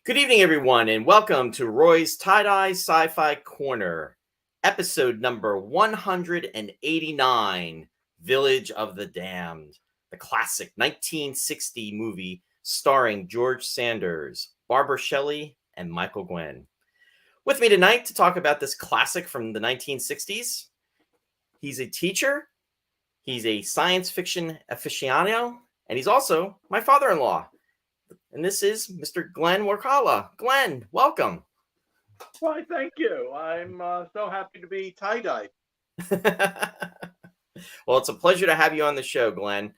Good evening, everyone, and welcome to Roy's Tie-Dye Sci-Fi Corner, episode number 189, Village of the Damned, the classic 1960 movie starring George Sanders, Barbara Shelley, and Michael Gwynn. With me tonight to talk about this classic from the 1960s, he's a teacher, he's a science fiction aficionado, and he's also my father-in-law. And this is Mr. Glenn Warkala. Glenn, welcome. Why, thank you. I'm so happy to be tie-dyed. Well, it's a pleasure to have you on the show, Glenn.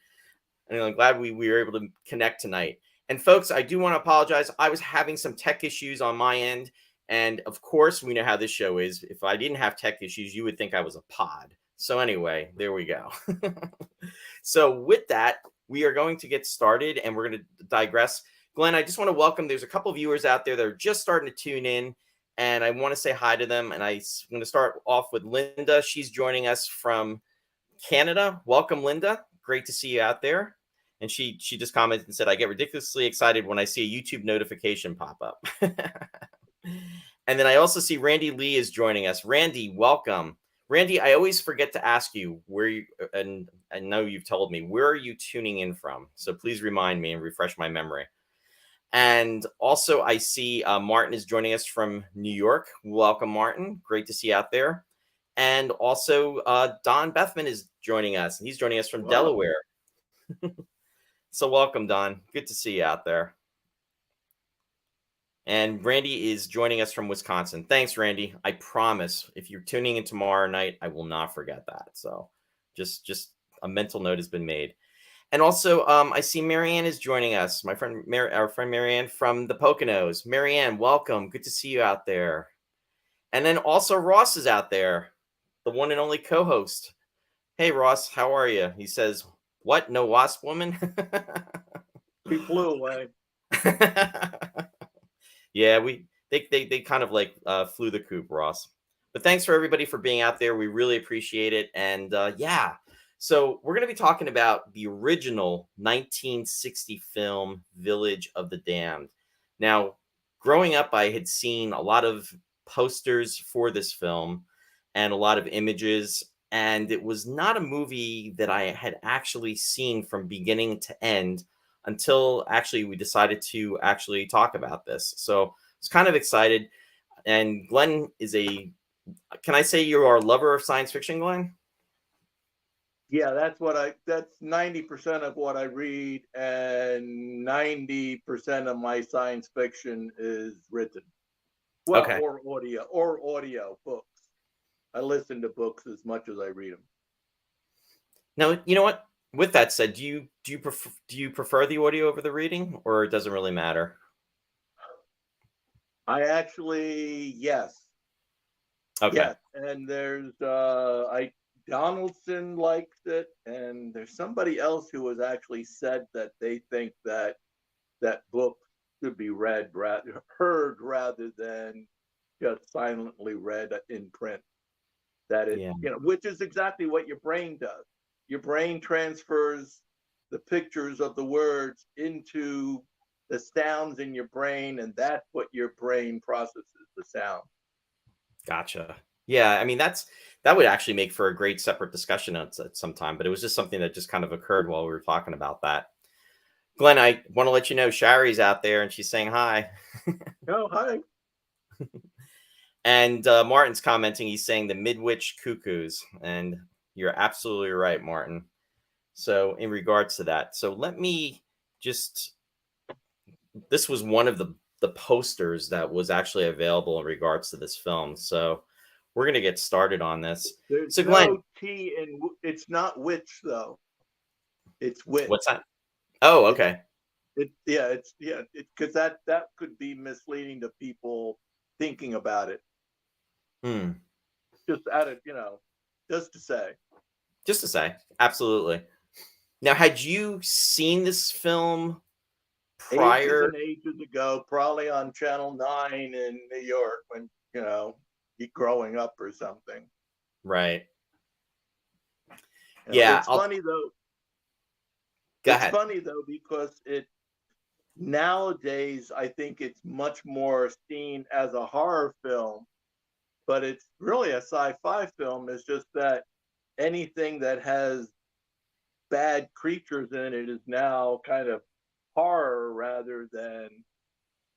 And I'm glad we were able to connect tonight. And folks, I do want to apologize. I was having some tech issues on my end. And of course, we know how this show is. If I didn't have tech issues, you would think I was a pod. So anyway, there we go. So with that, we are going to get started and we're going to digress. Glenn, I just want to welcome. There's a couple viewers out there that are just starting to tune in, and I want to say hi to them. And I'm going to start off with Linda. She's joining us from Canada. Welcome, Linda. Great to see you out there. And she just commented and said, I get ridiculously excited when I see a YouTube notification pop up. And then I also see Randy Lee is joining us. Randy, welcome. Randy, I always forget to ask you where you, and I know you've told me, where are you tuning in from? So please remind me and refresh my memory. And also, I see Martin is joining us from New York. Welcome, Martin. Great to see you out there. And also, Don Bethman is joining us. He's joining us from Delaware. So welcome, Don. Good to see you out there. And Randy is joining us from Wisconsin. Thanks, Randy. I promise, if you're tuning in tomorrow night, I will not forget that. So just a mental note has been made. And also, I see Marianne is joining us. My friend, our friend Marianne from the Poconos. Marianne, welcome. Good to see you out there. And then also Ross is out there, the one and only co-host. Hey, Ross, how are you? He says, "What? No wasp woman?" We flew away. Yeah, they kind of like flew the coop, Ross. But thanks for everybody for being out there. We really appreciate it. And yeah. So we're going to be talking about the original 1960 film, Village of the Damned. Now, growing up, I had seen a lot of posters for this film and a lot of images, and it was not a movie that I had actually seen from beginning to end until actually we decided to actually talk about this. So I was kind of excited. And Glenn is can I say you are a lover of science fiction, Glenn? Yeah, that's 90% of what I read, and 90% of my science fiction is written. Well, okay. or audio books. I listen to books as much as I read them. Now, you know what? With that said, do you prefer the audio over the reading, or it doesn't really matter? I actually, yes. Okay. Yes. And there's Donaldson likes it, and there's somebody else who has actually said that they think that book should be heard rather than just silently read in print. That it, which is exactly what your brain does. Your brain transfers the pictures of the words into the sounds in your brain, and that's what your brain processes, the sound. Gotcha. Yeah, I mean that would actually make for a great separate discussion at some time, but it was just something that just kind of occurred while we were talking about that. Glenn, I want to let you know Shari's out there and she's saying hi. Oh, hi. And Martin's commenting, he's saying the Midwich Cuckoos, and you're absolutely right, Martin. So in regards to that, so let me just, this was one of the posters that was actually available in regards to this film. So we're going to get started on this. There's so Glenn, no T in, it's not witch though. It's witch. What's that? Oh, okay. Because that could be misleading to people thinking about it. Just added, just to say. Just to say, absolutely. Now, had you seen this film prior? Ages ago, probably on Channel 9 in New York when, you're growing up or something. Right. Yeah. It's funny though. Go ahead. It's funny though, because Nowadays, I think it's much more seen as a horror film, but it's really a sci-fi film. It's just that anything that has bad creatures in it is now kind of horror rather than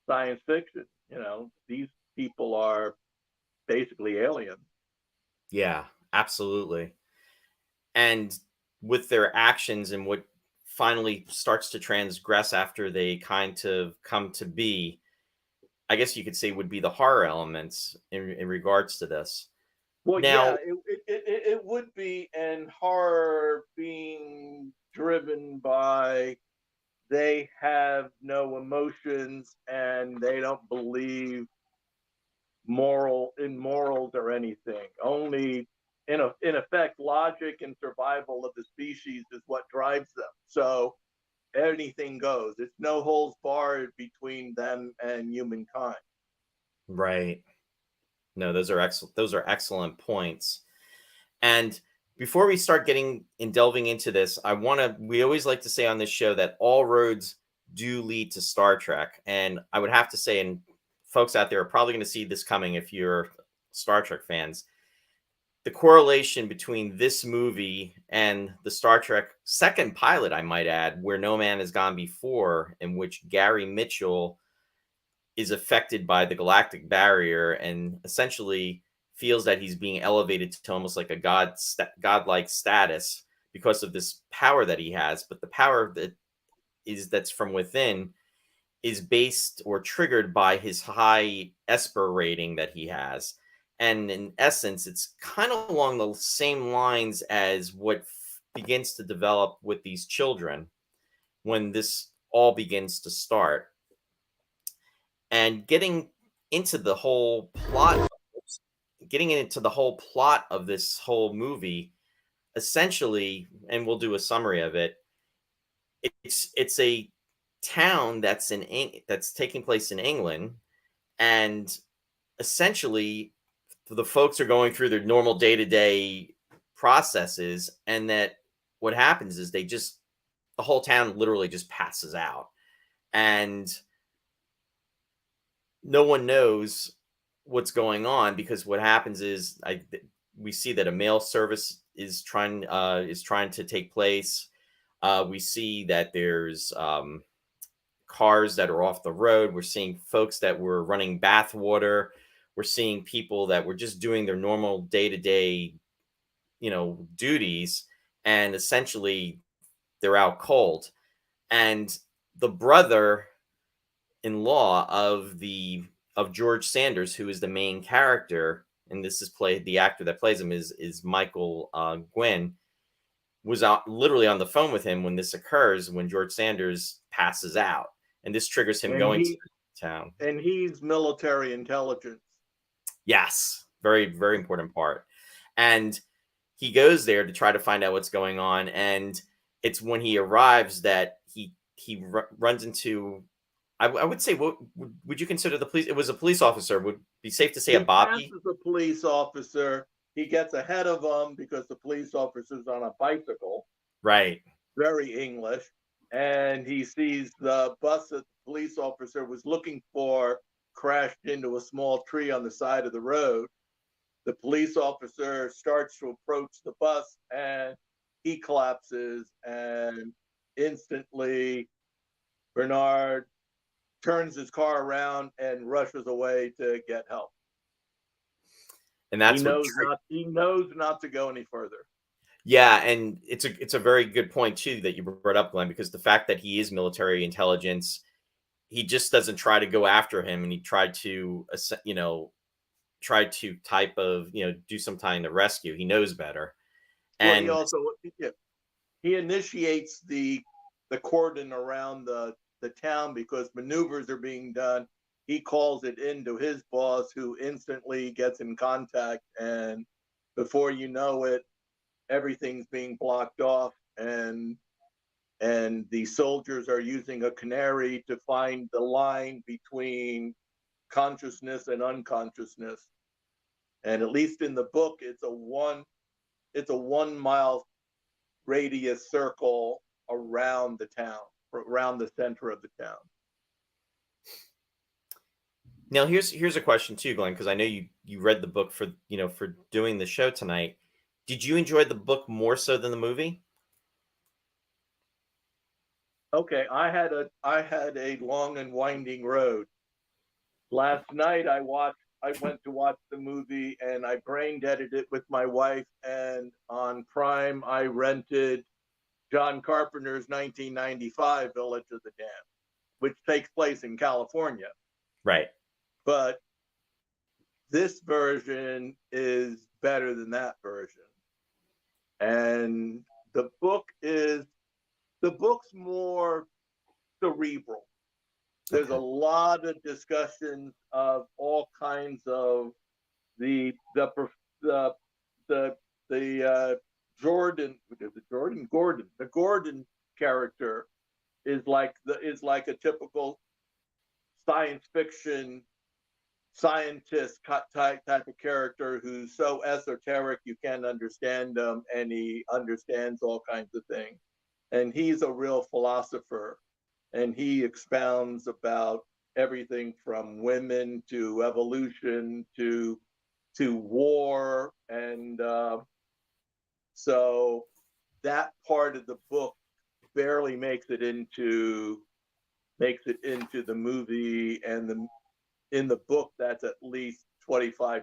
science fiction. These people are basically aliens. Yeah, absolutely. And with their actions and what finally starts to transgress after they kind of come to be, I guess you could say would be the horror elements in regards to this. Well, yeah, Now, it would be, and horror being driven by they have no emotions and they don't believe morals or anything. Only in effect, logic and survival of the species is what drives them. So anything goes. It's no holds barred between them and humankind. right. No, those are excellent points. And before we start getting and delving into this, we always like to say on this show that all roads do lead to Star Trek. And I would have to say, and folks out there are probably going to see this coming if you're Star Trek fans, the correlation between this movie and the Star Trek second pilot, I might add, Where No Man Has Gone Before, in which Gary Mitchell is affected by the galactic barrier and essentially feels that he's being elevated to almost like a godlike status because of this power that he has. But the power that's from within is based or triggered by his high Esper rating that he has. And in essence, it's kind of along the same lines as what begins to develop with these children when this all begins to start. And into the whole plot, getting into the whole plot of this whole movie, essentially, and we'll do a summary of it. It's a town that's taking place in England, and essentially the folks are going through their normal day-to-day processes, and that what happens is the whole town literally just passes out, and no one knows what's going on because what happens is we see that a mail service is trying to take place. We see that there's cars that are off the road. We're seeing folks that were running bath water. We're seeing people that were just doing their normal day to day, duties, and essentially they're out cold. And the brother in law of George Sanders, who is the main character, and this is played the actor that plays him is Michael Gwynn, was out literally on the phone with him when this occurs when George Sanders passes out, and this triggers him And going to he town. and he's military intelligence. Yes, very very important part, and he goes there to try to find out what's going on, and it's when he arrives that runs into I would say, what would you consider the police? It was a police officer. Would be safe to say a He Bobby, passes a police officer. He gets ahead of him because the police officer's on a bicycle. right? Very English. And he sees the bus that the police officer was looking for crashed into a small tree on the side of the road. The police officer starts to approach the bus and he collapses, and instantly Bernard turns his car around and rushes away to get help. And He that's what. knows not to go any further. Yeah, and it's a very good point too that you brought up, Glenn, because the fact that he is military intelligence, he just doesn't try to go after him, and he tried to, type of do some kind of rescue. He knows better, Well, he and also he initiates the cordon around the town because maneuvers are being done. He calls it into his boss, who instantly gets in contact, and before you know it, everything's being blocked off, and the soldiers are using a canary to find the line between consciousness and unconsciousness. And at least in the book, it's a 1 mile radius circle around the town, around the center of the town. Now here's a question too, Glenn, because I know you read the book for for doing the show tonight. Did you enjoy the book more so than the movie? Okay, I had a long and winding road. Last night I went to watch the movie and I brain deaded it with my wife, and on Prime I rented John Carpenter's 1995 Village of the Damned, which takes place in California. Right. But this version is better than that version. And the book's more cerebral. There's Okay. a lot of discussions of all kinds of the the the Jordan, the Gordon character is like a typical science fiction scientist type of character who's so esoteric you can't understand him, and he understands all kinds of things. And he's a real philosopher, and he expounds about everything from women to evolution to war, and so that part of the book barely makes it into the movie, and in the book that's at least 25-30%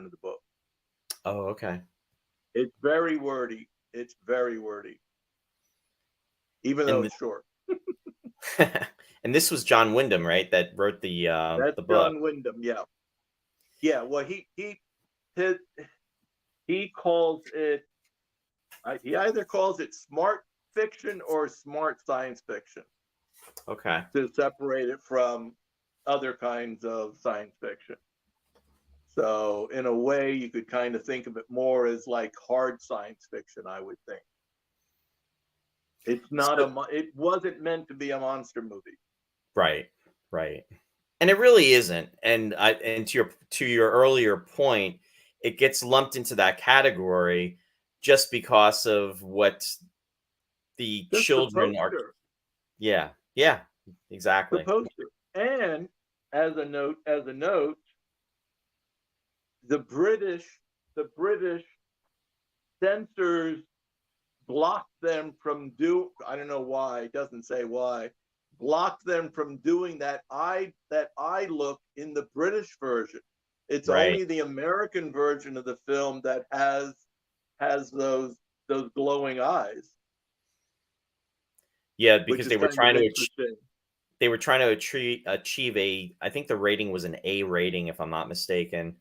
of the book. Oh, okay. It's very wordy. It's very wordy, even though And it's short. and this was John Wyndham, right? That wrote That's the book. John Wyndham. Yeah, yeah. Well, his, he calls it. He either calls it smart fiction or smart science fiction Okay. to separate it from other kinds of science fiction. So in a way, you could kind of think of it more as like hard science fiction, I would think. It's not So, it wasn't meant to be a monster movie. right. Right. And it really isn't. And to your earlier point, it gets lumped into that category just because of what the Just the children are. poster, Yeah. Yeah. the Exactly. poster. And as a note, the British, the British censors blocked them from I don't know why, it doesn't say why, blocked them from doing that eye look in the British version. It's Right. only the American version of the film that has those glowing eyes, Yeah, which because is kind of interesting. they were trying to achieve a, I think the rating was an A rating if I'm not mistaken.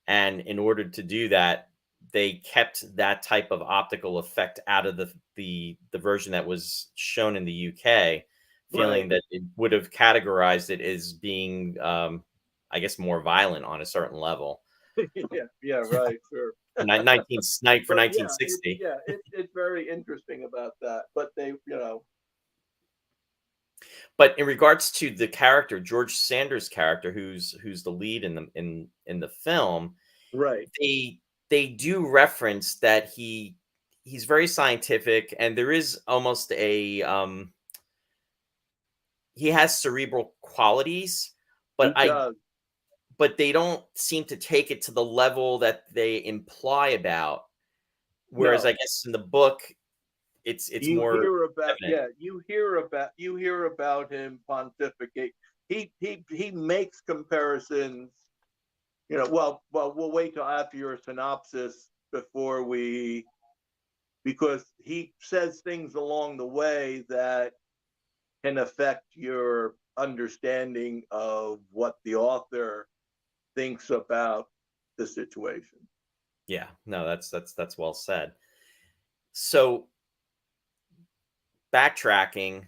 And in order to do that, they kept that type of optical effect out of the version that was shown in the UK, feeling Right. that it would have categorized it as being, I guess, more violent on a certain level. Yeah, yeah, right, sure. For 19 night for But yeah, 1960. it's very interesting about that. But they, But in regards to the character, George Sanders' character, who's the lead in the film, right. they do reference that he's very scientific, and there is almost a he has cerebral qualities, but He I does. but they don't seem to take it to the level that they imply about. Whereas I No. guess in the book, it's You more hear about evident. yeah, you hear about him pontificate. He makes comparisons. Well, we'll wait till after your synopsis before we, because he says things along the way that can affect your understanding of what the author thinks about the situation. Yeah, no, that's well said. So backtracking,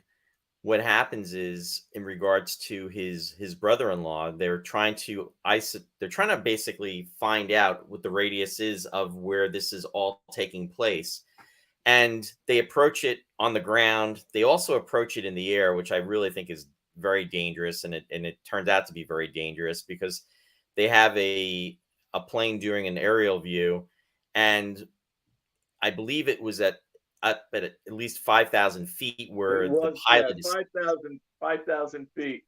what happens is in regards to his brother-in-law, they're trying to basically find out what the radius is of where this is all taking place. And they approach it on the ground. They also approach it in the air, which I really think is very dangerous, and it turns out to be very dangerous because they have a plane doing an aerial view, and I believe it was at least 5,000 feet It where the was, yeah, pilot is 5,000 feet.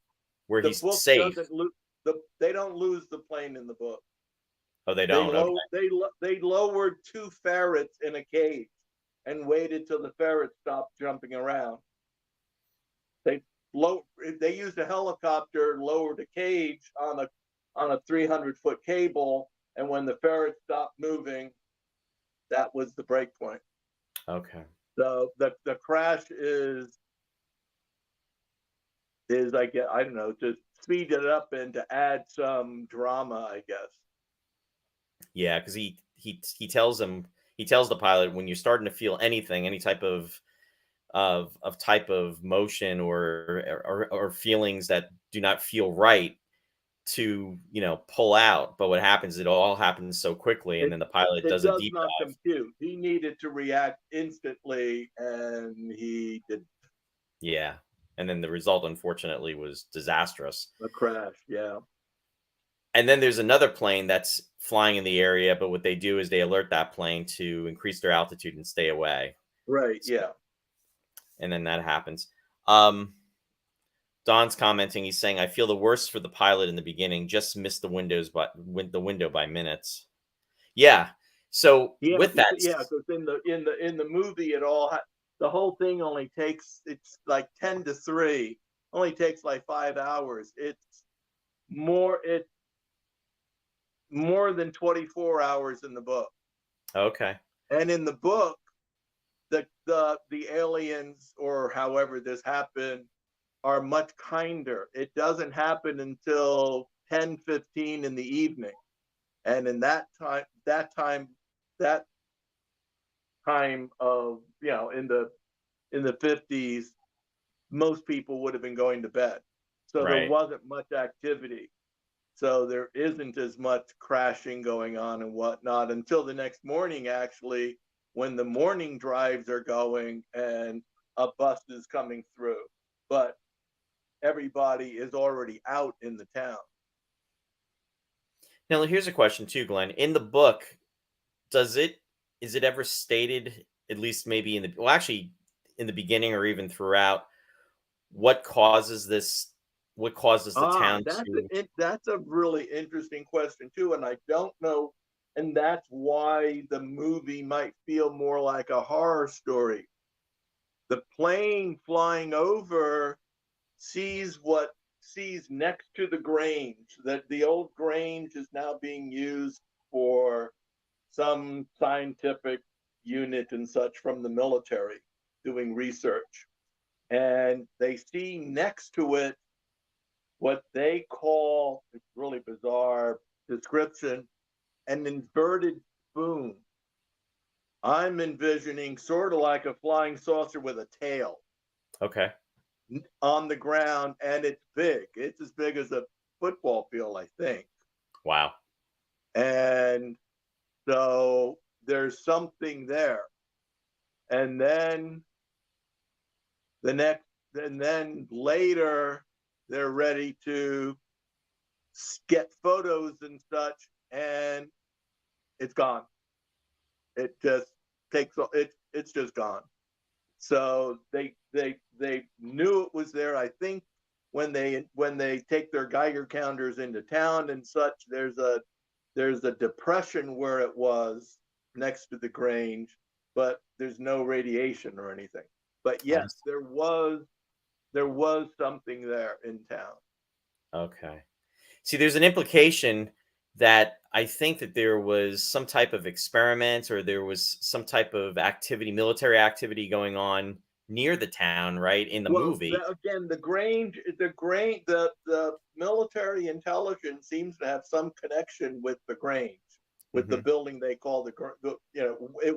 where The he's book safe. doesn't lose. they don't lose the plane in the book. Oh, they don't. Okay. They lowered 2 ferrets in a cage and waited till the ferrets stopped jumping around. They they used a helicopter, lowered a cage on a 300-foot cable, and when the ferrets stopped moving, that was the break point. Okay. So the crash is I don't know, to speed it up and to add some drama, I guess. Yeah, because he tells the pilot, when you're starting to feel anything, any type of type of motion or feelings that do not feel right, to pull out. But what happens, it all happens so quickly, and then the pilot It does a does deep not dive. compute. He needed to react instantly, and he did Yeah, and then the result, unfortunately, was disastrous. a crash. Yeah. And then there's another plane that's flying in the area, but what they do is they alert that plane to increase their altitude and stay away. Right. So, Yeah. and then that happens. um Don's commenting. He's saying, "I feel the worst for the pilot in the beginning. Just missed the window by minutes." Yeah. So Yeah. with that, Yeah. Because in the movie, the whole thing only takes, it's like 10 to 3. Only takes like 5 hours. It's more than 24 hours in the book. okay, And in the book, the aliens, or however this happened, are much kinder. It doesn't happen until 10:15 in the evening. And in that time of, in the 50s, most people would have been going to bed. So there right. wasn't much activity. So there isn't as much crashing going on and whatnot until the next morning, actually, when the morning drives are going and a bus is coming through. But everybody is already out in the town. Now here's a question too, Glenn. In the book, does it is it ever stated, at least maybe actually in the beginning or even throughout, what causes this? What causes the Ah, town to? that's a really interesting question too, and I don't know, and that's why the movie might feel more like a horror story. The plane flying over sees next to the Grange, that the old Grange is now being used for some scientific unit and such from the military doing research. And they see next to it what they call, it's really bizarre description, an inverted spoon. I'm envisioning sort of like a flying saucer with a tail Okay. on the ground, and it's big. It's as big as a football field, I think. Wow. And so there's something there. And then the next, and then later, they're ready to get photos and such, and it's gone. It just it's just gone. So they knew it was there. I think when they take their Geiger counters into town and such, there's a depression where it was next to the Grange, but there's no radiation or anything. But yes, there was something there in town. Okay. See, there's an implication that I think that there was some type of experiment, or there was some type of activity, military activity going on near the town, right? In the Well, movie. again, the military intelligence seems to have some connection with the Grange, with the Hmm. building they call it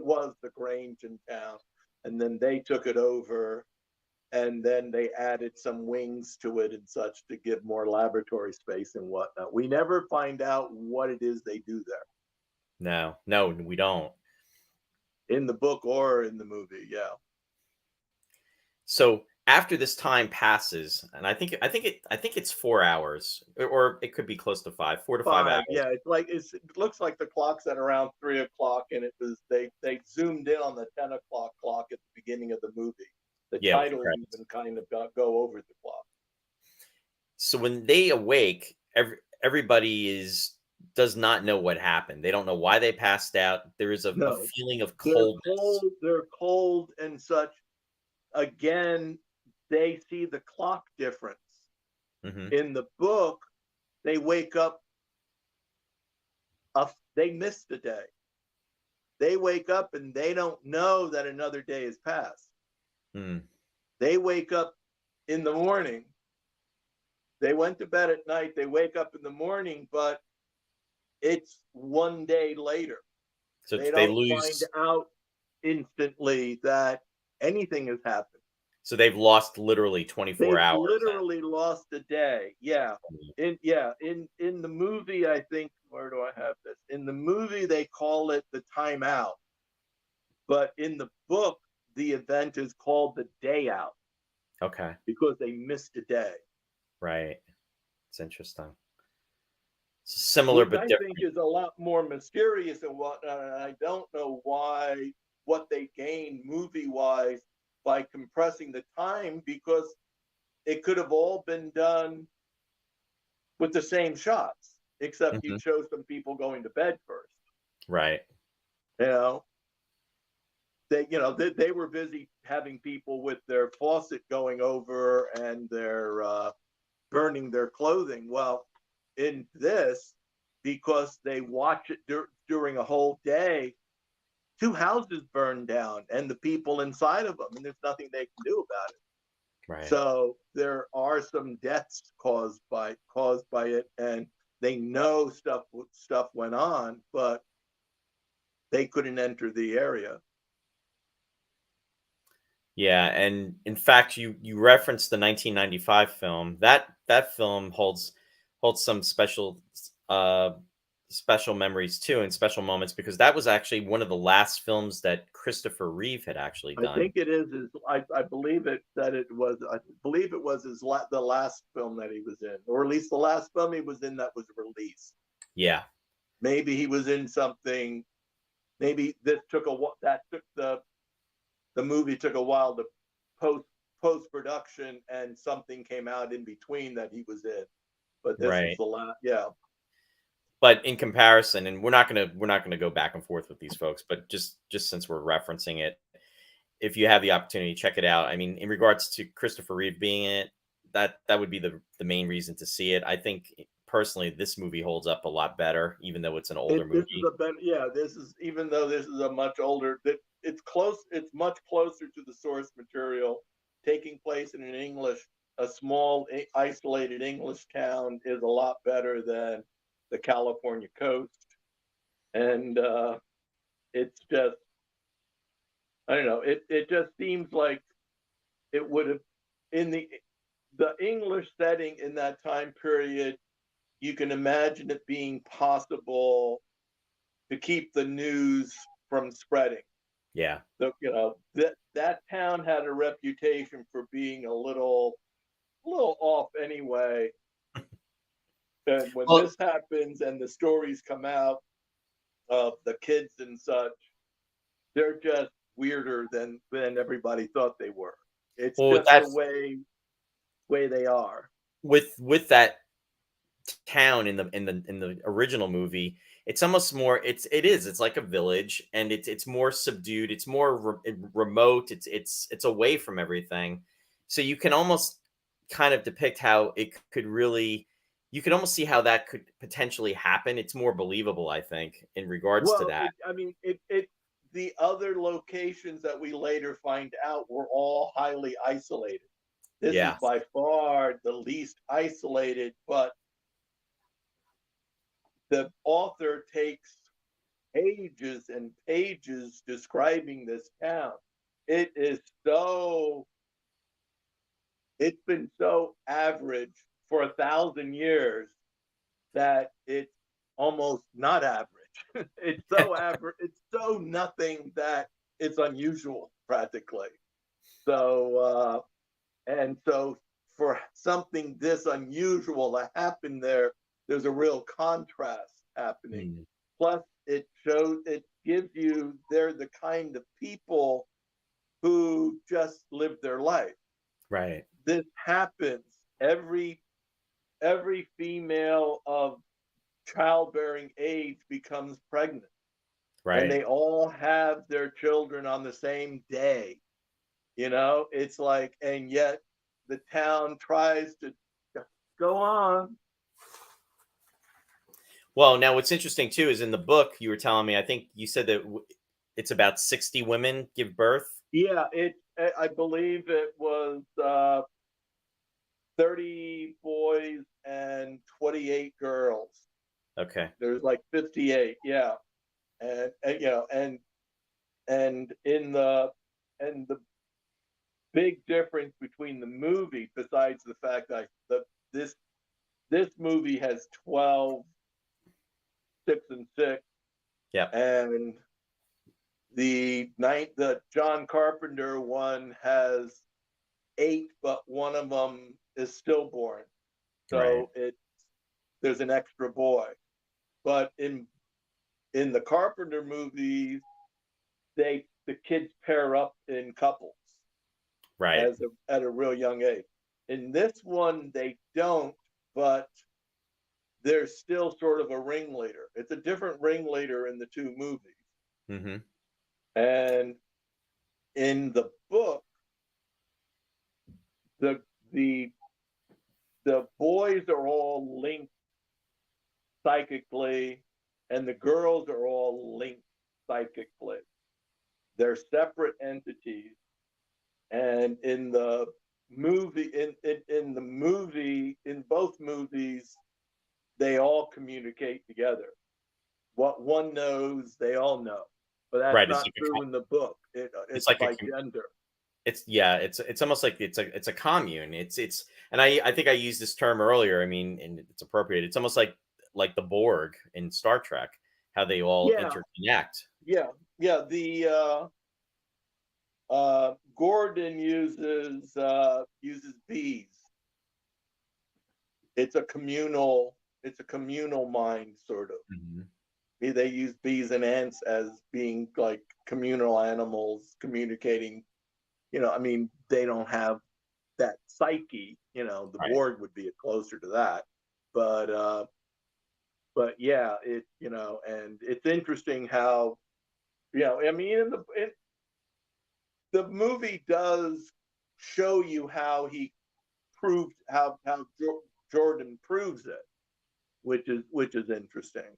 was the Grange in town, and then they took it over, and then they added some wings to it and such to give more laboratory space and whatnot. We never find out what it is they do there No, no, we don't. in the book or in the movie. Yeah. So after this time passes, and I think it's 4 hours, or it could be close to 4 to 5 hours. 5, yeah, it looks like the clock's at around 3 o'clock, and it was they zoomed in on the 10 o'clock clock at the beginning of the movie. The Yeah, with the titles credits. even kind of go over the clock. So when they awake, everybody does not know what happened. They don't know why they passed out. There is a No, feeling of they're coldness. cold. They're cold and such. Again, they see the clock difference. Hmm. In the book, they wake up. They missed a day. They wake up and they don't know that another day has passed. Mm. They wake up in the morning. They went to bed at night. They wake up in the morning, but it's one day later. So They they don't find lose. out instantly that anything has happened. So they've lost literally 24 They've hours. literally lost a day. Yeah. In the movie, I think, where do I have this? In the movie, they call it the timeout, but in the book, the event is called the day out Okay. because they missed a day, Right. It's interesting. Similar which but I think different. is a lot more mysterious and whatnot. And I don't know what they gained movie wise by compressing the time, because it could have all been done with the same shots, except Hmm. you'd show some people going to bed first. Right. You know, they were busy having people with their faucet going over and their burning their clothing. Well, in this, because they watch it during a whole day, two houses burned down and the people inside of them, and there's nothing they can do about it. Right. So there are some deaths caused by it, and they know stuff went on, but they couldn't enter the area. Yeah, and in fact, you referenced the 1995 film. That film holds some special memories too, and special moments, because that was actually one of the last films that Christopher Reeve had actually I done. think it is. I believe it that it was. I believe it was the last film that he was in, or at least the last film he was in that was released. Yeah. Maybe he was in something. Maybe this took that took the movie took a while to post production, and something came out in between that he was in. But this was Right. the last. Yeah, But in comparison, and we're not gonna go back and forth with these folks, but just since we're referencing it, if you have the opportunity, check it out. I mean, in regards to Christopher Reeve being in it, that would be the main reason to see it. I think personally, this movie holds up a lot better, even though it's an older this is movie. a better. Yeah, this is, even though this is a much older. It's close. It's much closer to the source material, taking place in an English, a small isolated English town, is a lot better than the California coast, and it's just, I don't know. It just seems like it would have, in the English setting in that time period. You can imagine it being possible to keep the news from spreading. Yeah. So, that town had a reputation for being a little off anyway. And when Well, this happens and the stories come out of the kids and such, they're just weirder than everybody thought they were. It's well, with just the that, way they are. with that town in the original movie, it's almost more. It's like a village, and it's more subdued. It's more remote. It's away from everything, so you can almost kind of depict how it could really. You could almost see how that could potentially happen. It's more believable, I think, in regards to Well, that. I mean, the other locations that we later find out were all highly isolated. This is Yeah. by far the least isolated, but the author takes pages and pages describing this town. It is so, it's been so average for 1,000 years that it's almost not average. It's so average. It's so nothing that it's unusual practically. So and so for something this unusual to happen there, there's a real contrast happening. Mm, Plus, it gives you, they're the kind of people who just live their life. right. This happens every every female of childbearing age becomes pregnant, and Right. they all have their children on the same day. It's like, and yet the town tries to go on. Well, now what's interesting too is in the book you were telling me. I think you said that it's about 60 women give birth. Yeah, I believe it was 30 boys and 28 girls. Okay. There's like 58, yeah. And in the big difference between the movie, besides the fact that this movie has 12, 6 and 6, Yep. and the John Carpenter one has 8, but one of them is stillborn, Right. so there's an extra boy. But in the Carpenter movies, the kids pair up in couples Right. at a real young age. In this one, they don't, but there's still sort of a ringleader. It's a different ringleader in the two movies. Mm-hmm. And in the book, the the the boys are all linked psychically, and the girls are all linked psychically. They're separate entities. And in the movie, in both movies, they all communicate together. What one knows, they all know. But that's Right. It's not like true in the book. it's It's like a by gender. it's yeah, it's almost like it's a commune. It's and I think I used this term earlier. I mean, and it's appropriate. It's almost like the Borg in Star Trek, how they all Yeah, interconnect. yeah, yeah. Gordon uses bees. It's a communal mind, sort of. Mhm. They use bees and ants as being like communal animals communicating. I mean, they don't have that psyche. The Right. Borg would be closer to that, but yeah, and it's interesting how, I mean, the movie does show you how he proved how Jordan proves it, which is interesting.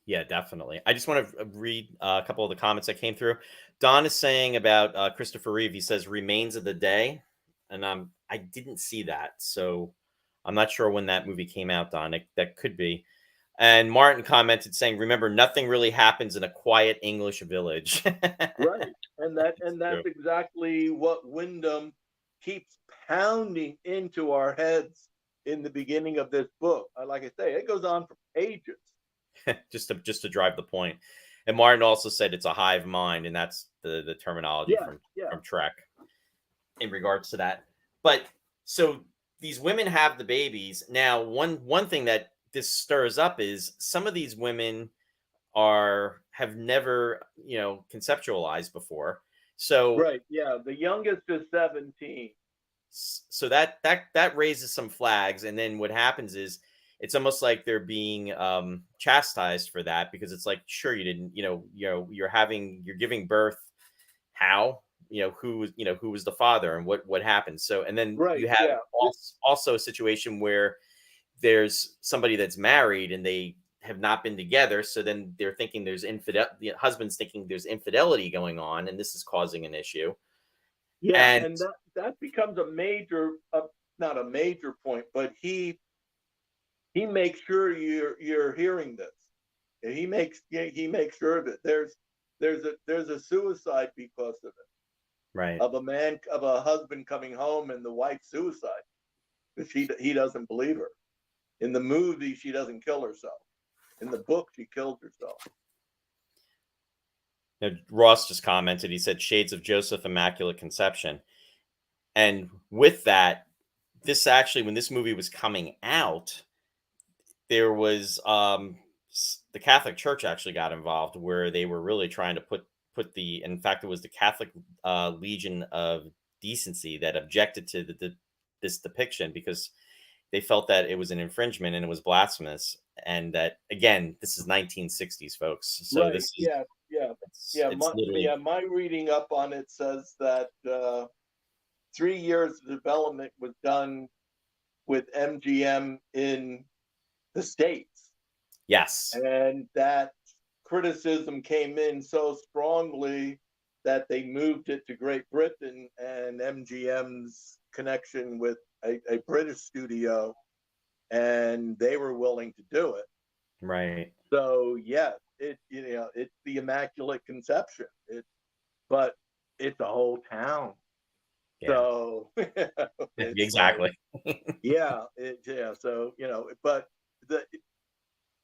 Yeah, definitely. I just want to read a couple of the comments that came through. Don is saying about Christopher Reeve. He says "Remains of the Day," and I didn't see that, so I'm not sure when that movie came out. Don, that could be. And Martin commented saying, "Remember, nothing really happens in a quiet English village." Right. It's true. That's exactly what Wyndham keeps pounding into our heads in the beginning of this book. Like I say, it goes on for pages. Just to drive the point. And Martin also said it's a hive mind, and that's the terminology Yeah, from yeah. Trek in regards to that. But so these women have the babies. Now, one thing that this stirs up is some of these women have never, conceptualized before. So Right. Yeah. The youngest is 17. so that raises some flags, and then what happens is it's almost like they're being chastised for that, because it's like, sure, you didn't, you're giving birth, how, who was the father, and what happened. So and then Right. you have Yeah. also a situation where there's somebody that's married and they have not been together, so then they're thinking the husband's thinking there's infidelity going on, and this is causing an issue. Yeah. And And that becomes a major, not a major point, but he makes sure you're hearing this. And he makes sure that there's a suicide because of it, right. of a husband coming home and the wife's suicide, because he doesn't believe her. In the movie, she doesn't kill herself. In the book, she kills herself. Now, Ross just commented, he said shades of Joseph Immaculate Conception. And with that, this actually, when this movie was coming out, there was the Catholic Church actually got involved, where they were really trying to put in fact, it was the Catholic Legion of Decency that objected to this depiction, because they felt that it was an infringement and it was blasphemous. And that, again, this is 1960s, folks. So Right. this is, Yeah. Yeah. it's literally, My reading up on it says that 3 years of development was done with MGM in the States, yes, and that criticism came in so strongly that they moved it to Great Britain, and MGM's connection with a British studio, and they were willing to do it. right. So yes, it's the Immaculate Conception. But it's a whole town. Yeah, So it's like, exactly. so but the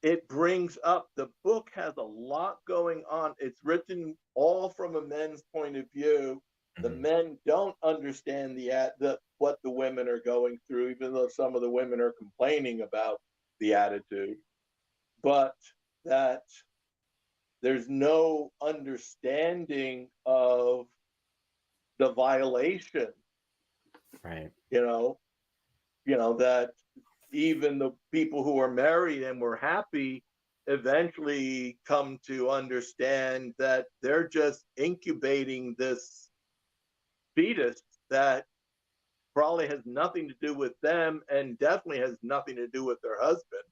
it brings up, the book has a lot going on. It's written all from a men's point of view. The Mhm. men don't understand what the women are going through, even though some of the women are complaining about the attitude. But that there's no understanding of the violation, Right. you know, that even the people who are married and were happy eventually come to understand that they're just incubating this fetus that probably has nothing to do with them and definitely has nothing to do with their husband.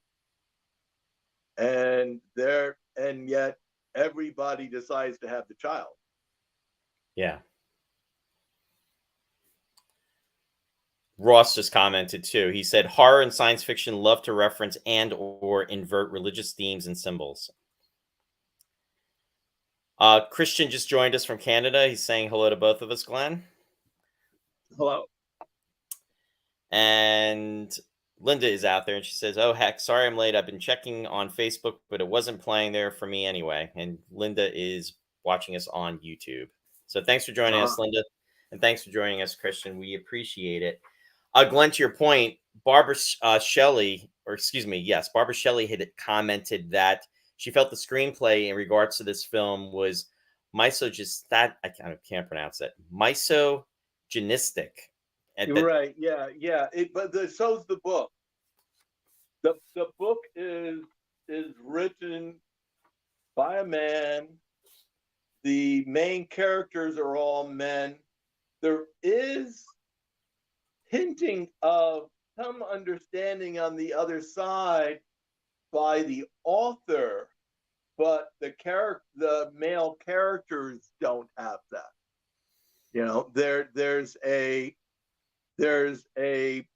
And yet everybody decides to have the child. Yeah. Ross just commented too. He said horror and science fiction love to reference and or invert religious themes and symbols. Christian just joined us from Canada. He's saying hello to both of us, Glenn. Hello. And Linda is out there and she says, "Oh heck, sorry I'm late. I've been checking on Facebook, but it wasn't playing there for me anyway." And Linda is watching us on YouTube. So thanks for joining Uh-huh. us, Linda. And thanks for joining us, Christian. We appreciate it. Glenn, to your point, Barbara Shelley, or excuse me, yes, Barbara Shelley had commented that she felt the screenplay in regards to this film was misogystat. I can't pronounce it. Misogynistic. And that, Right. Yeah. Yeah. So's the book. The book is written by a man. The main characters are all men. There is hinting of some understanding on the other side by the author, but the male characters don't have that. There's a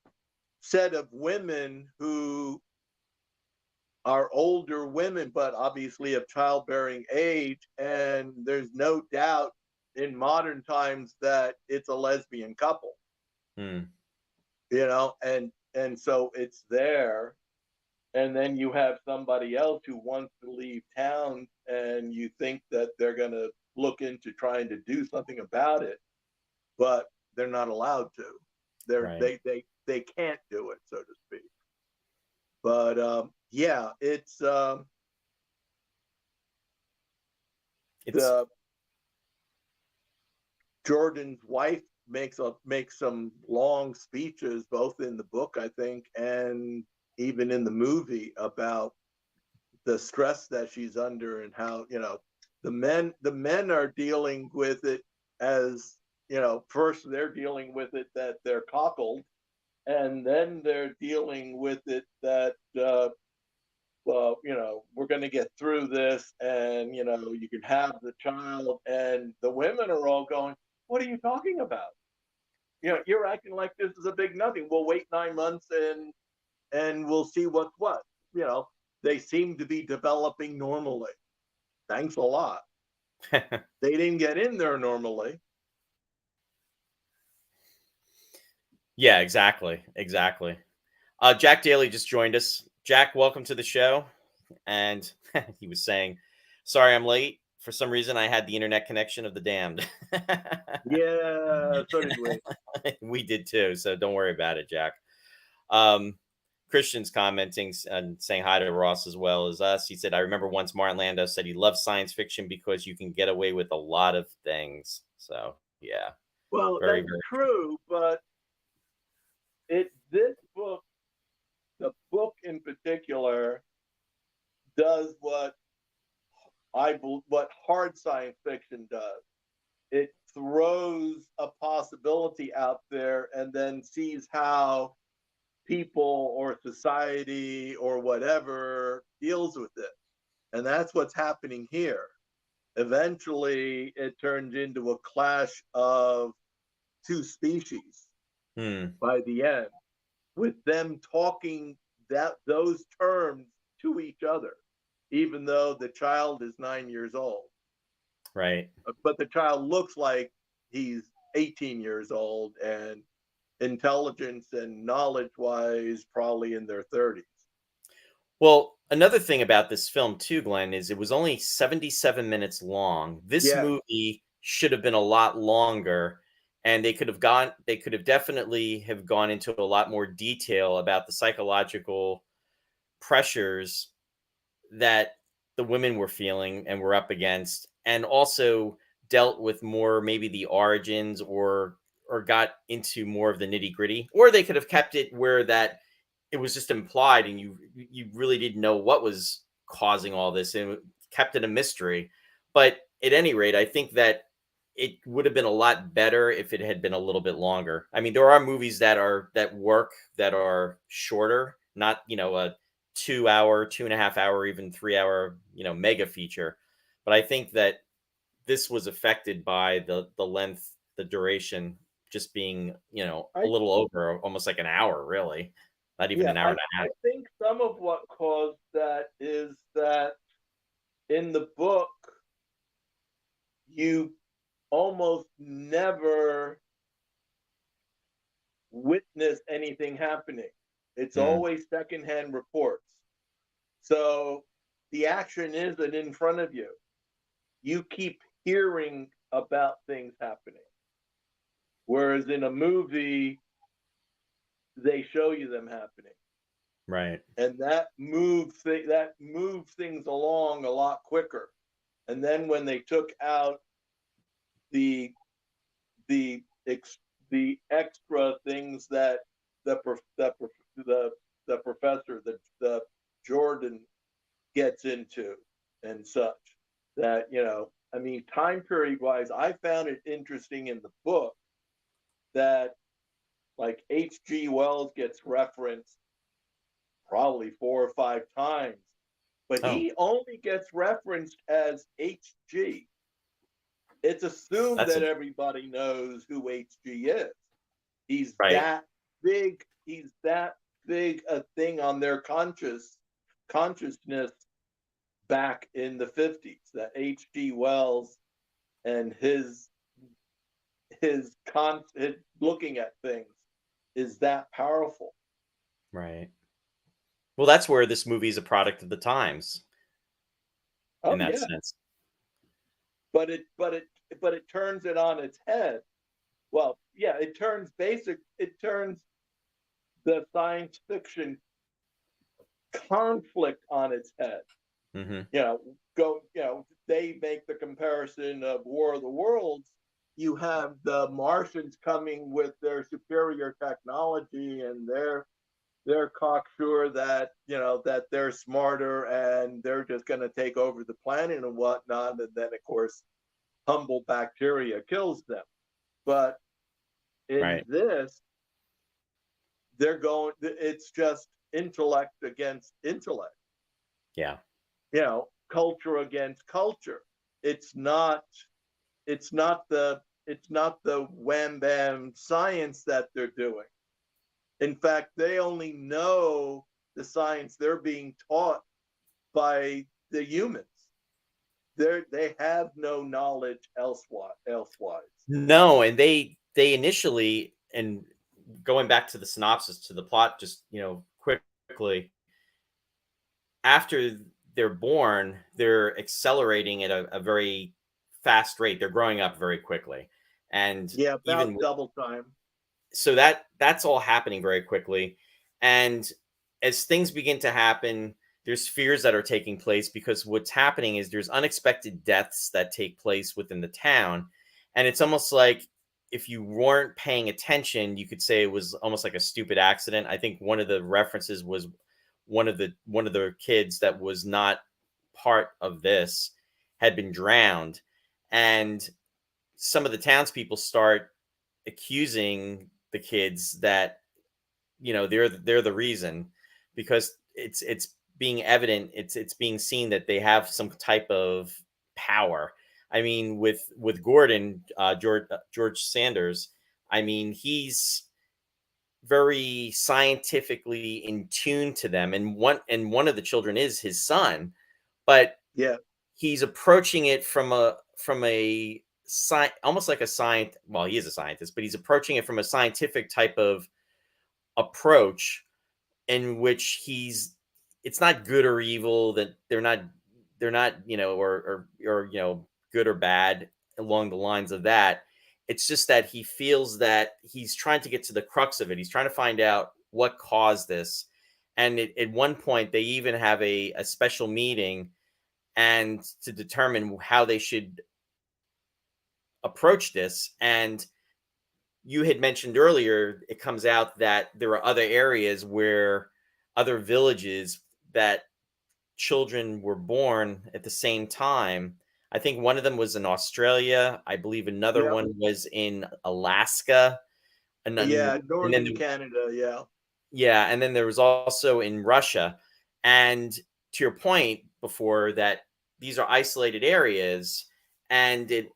set of women who are older women, but obviously of childbearing age, and there's no doubt in modern times that it's a lesbian couple. hmm, And so it's there. And then you have somebody else who wants to leave town, and you think that they're going to look into trying to do something about it, but they're not allowed to. right. They can't do it, so to speak. But yeah, It's the Jordan's wife makes some long speeches, both in the book, I think, and even in the movie, about the stress that she's under, and how the men are dealing with it as, first they're dealing with it that they're cockled, and then they're dealing with it that well, we're going to get through this, and you can have the child. And the women are all going, "What are you talking about? You're acting like this is a big nothing. We'll wait 9 months, and we'll see what's what." They seem to be developing normally. Thanks a lot. They didn't get in there normally. yeah, exactly. Exactly. Jack Daly just joined us. Jack, welcome to the show. And he was saying, "Sorry I'm late. For some reason, I had the internet connection of the damned." Yeah, so did we. We did too. So don't worry about it, Jack. Um, Christian's commenting and saying hi to Ross as well as us. He said, "I remember once Martin Landau said he loves science fiction because you can get away with a lot of things." So, yeah, Well, very, that's very. true, but this book the book in particular does what hard science fiction does. It throws a possibility out there and then sees how people or society or whatever deals with it. And that's what's happening here. Eventually, it turns into a clash of two species by the end, with them talking those terms to each other, even though the child is 9 years old. Right. But the child looks like he's 18 years old, and intelligence and knowledge-wise, probably in their 30s. Well, another thing about this film too, Glenn, is it was only 77 minutes long. This Yeah, movie should have been a lot longer, and they could have definitely have gone into a lot more detail about the psychological pressures that the women were feeling and were up against, and also dealt with more maybe the origins, or got into more of the nitty-gritty. Or they could have kept it where that it was just implied and you really didn't know what was causing all this, and kept it a mystery. But at any rate, I think that it would have been a lot better if it had been a little bit longer. I mean, there are movies that are shorter, not, a 2 hour, 2.5 hour, even 3 hour, mega feature. But I think that this was affected by the length, the duration, just being, a I little over almost like an hour, really. Not even yeah, an hour and a I half. think some of what caused that is that in the book you almost never witness anything happening. It's Mm, always secondhand reports. So the action isn't in front of you. You keep hearing about things happening. Whereas in a movie, they show you them happening. right. And that moves things along a lot quicker. And then when they took out the the the extra things that the the professor, the Jordan gets into and such, that, I mean, time period wise, I found it interesting in the book that, like, H.G. Wells gets referenced probably 4 or 5 times, but Oh, he only gets referenced as H.G. It's assumed that's that a everybody knows who H.G. is. He's right. that big. He's that big a thing on their consciousness back in the 50s. That H.G. Wells and his looking at things is that powerful. Right. Well, that's where this movie is a product of the times in Oh that yeah, sense. but it turns it on its head. Well, yeah, it turns the science fiction conflict on its head. Hmm. You know, they make the comparison of War of the Worlds. You have the Martians coming with their superior technology, and they're cocksure that, that they're smarter and they're just going to take over the planet and whatnot. And then, of course, humble bacteria kills them. But in Right. this, it's just intellect against intellect, Yeah. culture against culture. It's not, it's not the wham bam science that they're doing. In fact, they only know the science they're being taught by the humans. They have no knowledge elsewise. No, and they initially, and going back to the synopsis, to the plot, just, quickly, after they're born, they're accelerating at a very fast rate. They're growing up very quickly. And Yeah, even about double time. so that's all happening very quickly. And as things begin to happen, there's fears that are taking place, because what's happening is there's unexpected deaths that take place within the town. And it's almost like if you weren't paying attention, you could say it was almost like a stupid accident. I think one of the references was one of the kids that was not part of this had been drowned, and some of the townspeople start accusing the kids that they're the reason, because it's being evident, it's being seen that they have some type of power. I mean, with Gordon, George Sanders, I mean, he's very scientifically in tune to them, and one of the children is his son, but Yeah. he's approaching it almost like a science. Well, he is a scientist, but he's approaching it from a scientific type of approach, in which it's not good or evil, that they're not or good or bad along the lines of that. It's just that he feels that he's trying to get to the crux of it. He's trying to find out what caused this. And at one point they even have a special meeting and to determine how they should approach this. And you had mentioned earlier, it comes out that there are other areas where other villages that children were born at the same time. I think one of them was in Australia. I believe another Yeah. one was in Alaska. And then, Yeah. and then Northern Canada. Yeah. yeah, and then there was also in Russia. And to your point before, that these are isolated areas, and it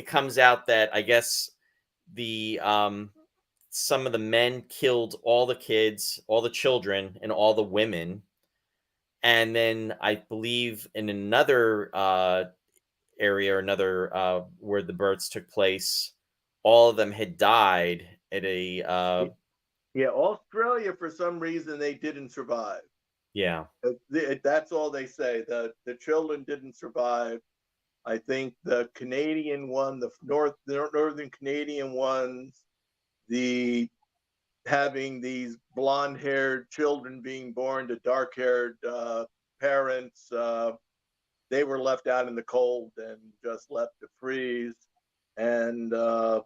comes out that I guess the some of the men killed all the kids, all the children, and all the women. And then I believe in another area, or another where the births took place, all of them had died at a Yeah. Australia, for some reason, they didn't survive. yeah, That's all they say. The children didn't survive. I think the Canadian one, the northern Canadian ones, the having these blonde-haired children being born to dark-haired parents, they were left out in the cold and just left to freeze. And the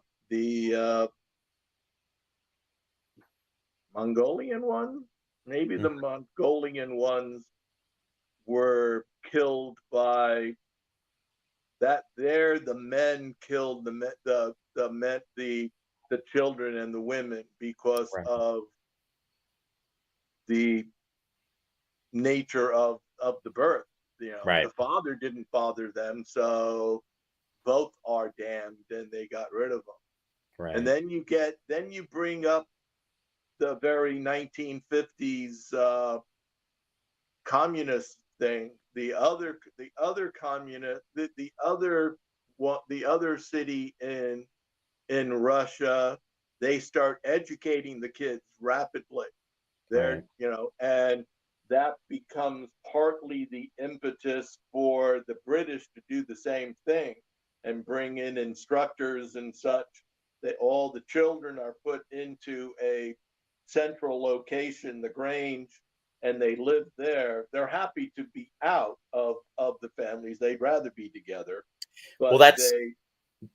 Mongolian ones, maybe mm, the Mongolian ones were killed by that. There, the men killed the children and the women because right, of the nature of the birth. right, The father didn't father them, so both are damned, and they got rid of them. And right, then you bring up the very 1950s communist thing. The other communist the other city in Russia, they start educating the kids rapidly. right. And that becomes partly the impetus for the British to do the same thing and bring in instructors and such, that all the children are put into a central location, the Grange, and they live there. They're happy to be out of the families. They'd rather be together, Well, but that's they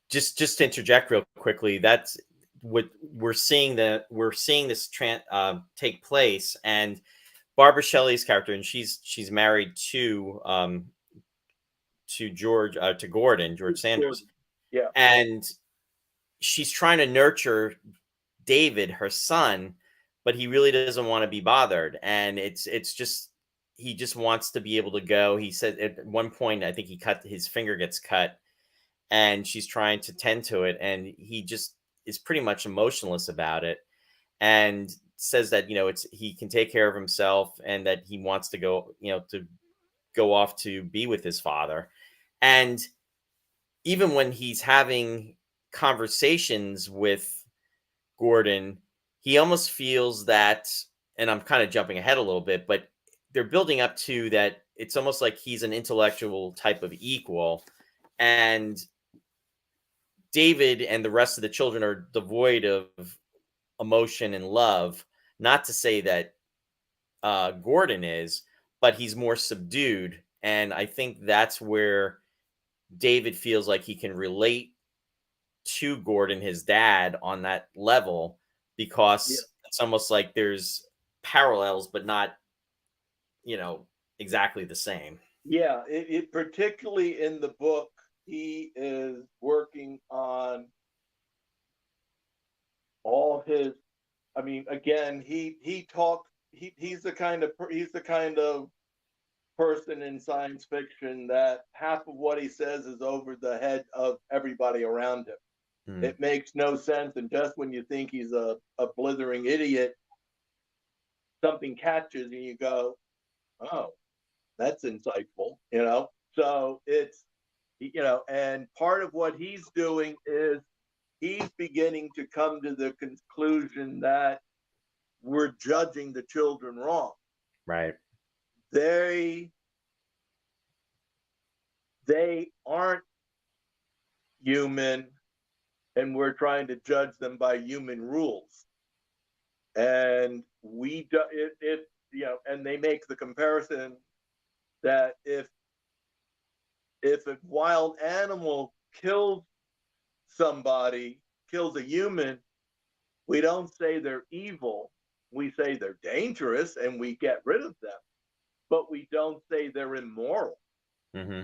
just to interject real quickly. That's what we're seeing this take place. And Barbara Shelley's character, and she's married to George Sanders, Gordon. Yeah. and she's trying to nurture David, her son, but he really doesn't want to be bothered. And it's just, he just wants to be able to go. He said at one point, I think his finger gets cut, and she's trying to tend to it, and he just is pretty much emotionless about it, and says that he can take care of himself, and that he wants to go off to be with his father. And even when he's having conversations with Gordon, he almost feels that, and I'm kind of jumping ahead a little bit, but they're building up to that. It's almost like he's an intellectual type of equal, and David and the rest of the children are devoid of emotion and love. Not to say that Gordon is, but he's more subdued. And I think that's where David feels like he can relate to Gordon, his dad, on that level, Yeah. because it's almost like there's parallels, but not, exactly the same. Yeah, it particularly in the book, he is working on all his. I mean, again, he talks. He's the kind of person in science fiction that half of what he says is over the head of everybody around him. Mm, It makes no sense, and just when you think he's a blithering idiot, something catches and you go, "Oh, that's insightful," you know. So it's and part of what he's doing is he's beginning to come to the conclusion that we're judging the children wrong. right. They they aren't human, and we're trying to judge them by human rules. And we do it and they make the comparison that if a wild animal kills somebody, kills a human, we don't say they're evil. We say they're dangerous and we get rid of them, but we don't say they're immoral. Hmm.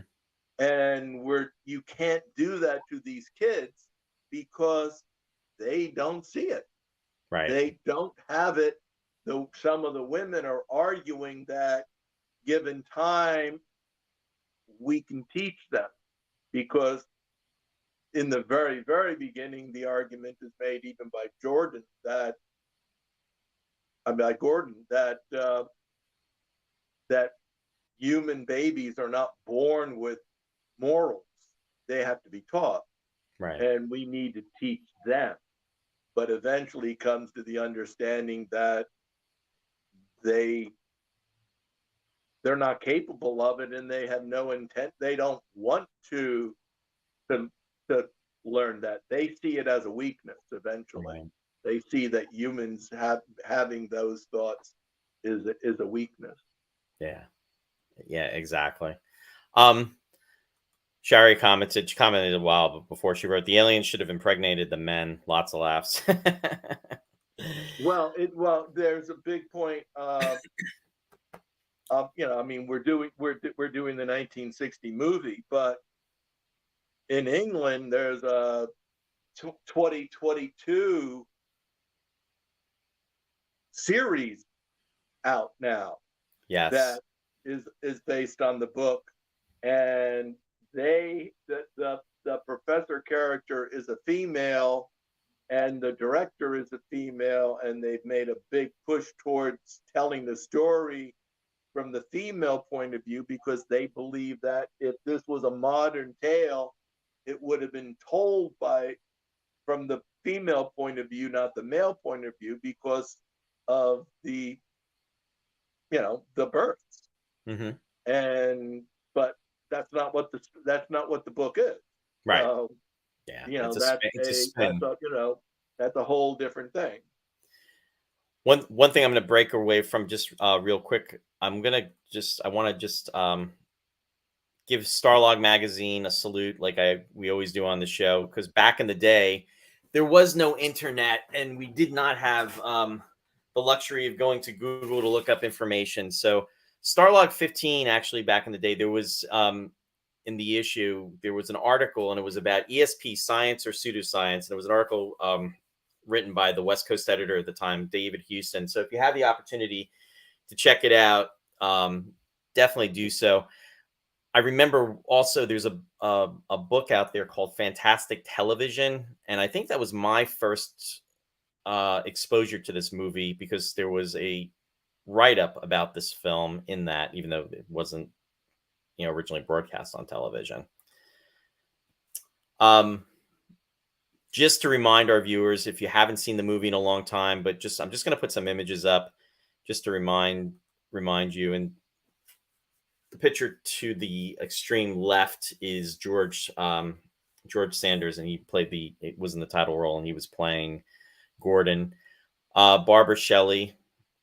And you can't do that to these kids because they don't see it. Right. They don't have it. Some of the women are arguing that given time, we can teach them because in the very, very beginning, the argument is made even by Gordon that human babies are not born with morals; they have to be taught, Right. and we need to teach them. But eventually, comes to the understanding that they they're not capable of it, and they have no intent. They don't want to to learn that. They see it as a weakness. Eventually, Right. they see that humans having those thoughts is a weakness. Yeah. Yeah, exactly. Um, Shari commented, she commented a while before she wrote, the aliens should have impregnated the men. Lots of laughs. There's a big point. I mean, we're doing the 1960 movie, but in England, there's a 2022 series out now Yes. that is based on the book, and the professor character is a female, and the director is a female, and they've made a big push towards telling the story from the female point of view because they believe that if this was a modern tale, it would have been told from the female point of view, not the male point of view, because of the births. Hmm. And but that's not what the book is. Right. So Yeah. It's a that's spin. that's a whole different thing. One thing I'm going to break away from just real quick. I want to just give Starlog Magazine a salute, like we always do on the show, because back in the day, there was no internet, and we did not have the luxury of going to Google to look up information. So Starlog 15, actually, back in the day, there was in the issue there was an article, and it was about ESP science or pseudoscience, and it was an article written by the West Coast editor at the time, David Houston. So if you have the opportunity to check it out, definitely do so. I remember also there's a book out there called Fantastic Television, and I think that was my first exposure to this movie because there was a write up about this film in that, even though it wasn't originally broadcast on television. Um, just to remind our viewers, if you haven't seen the movie in a long time, but I'm just going to put some images up just to remind you. And the picture to the extreme left is George Sanders, and it was in the title role, and he was playing Gordon. Barbara Shelley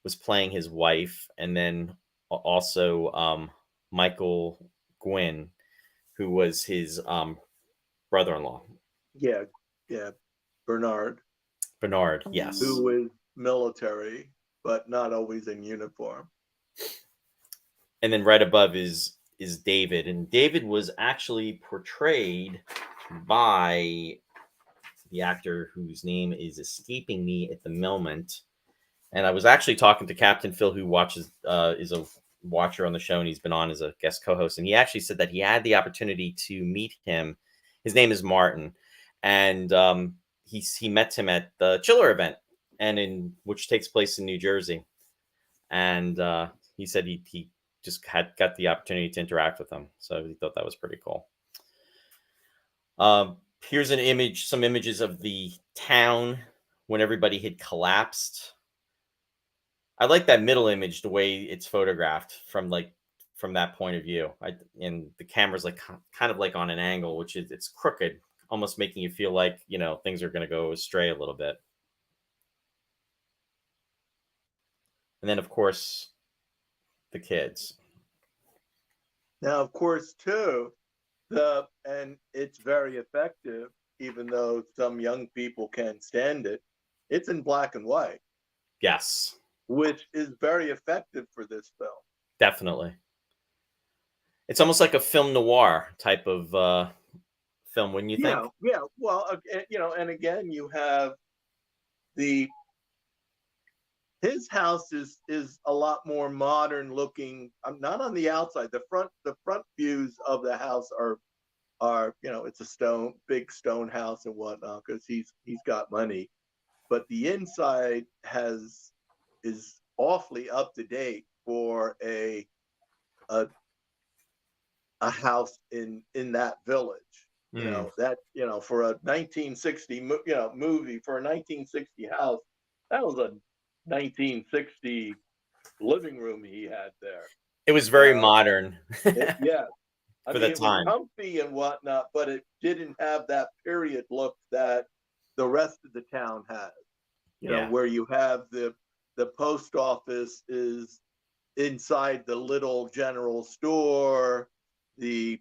was playing his wife, and then also Michael Gwynn, who was his brother-in-law. Yeah, Yeah, Bernard, Bernard, yes. who is military, but not always in uniform. And then right above is David, and David was actually portrayed by the actor whose name is escaping me at the moment. And I was actually talking to Captain Phil, who watches is a watcher on the show, and he's been on as a guest co-host. And he actually said that he had the opportunity to meet him. His name is Martin, and he met him at the Chiller event, and in which takes place in New Jersey. And he said he just had got the opportunity to interact with him, so he thought that was pretty cool. Here's an image, some images of the town when everybody had collapsed. I like that middle image, the way it's photographed from that point of view. And the camera's like kind of like on an angle, which is it's crooked, almost making you feel like things are going to go astray a little bit. And then, of course, the kids. Now, of course, too, and it's very effective, even though some young people can't stand it. It's in black and white. Yes, which is very effective for this film. Definitely. It's almost like a film noir type of film, wouldn't you think? Yeah. Well, and again, you have his house is a lot more modern looking. Not on the outside. The front views of the house are it's a big stone house and whatnot because he's got money, but the inside is awfully up to date for a house in that village. For a 1960 movie, for a 1960 house, that was a 1960 living room he had there. It was very modern. Yeah. I mean, the it time. was comfy and whatnot, but it didn't have that period look that the rest of the town has. Where you have the post office is inside the little general store. The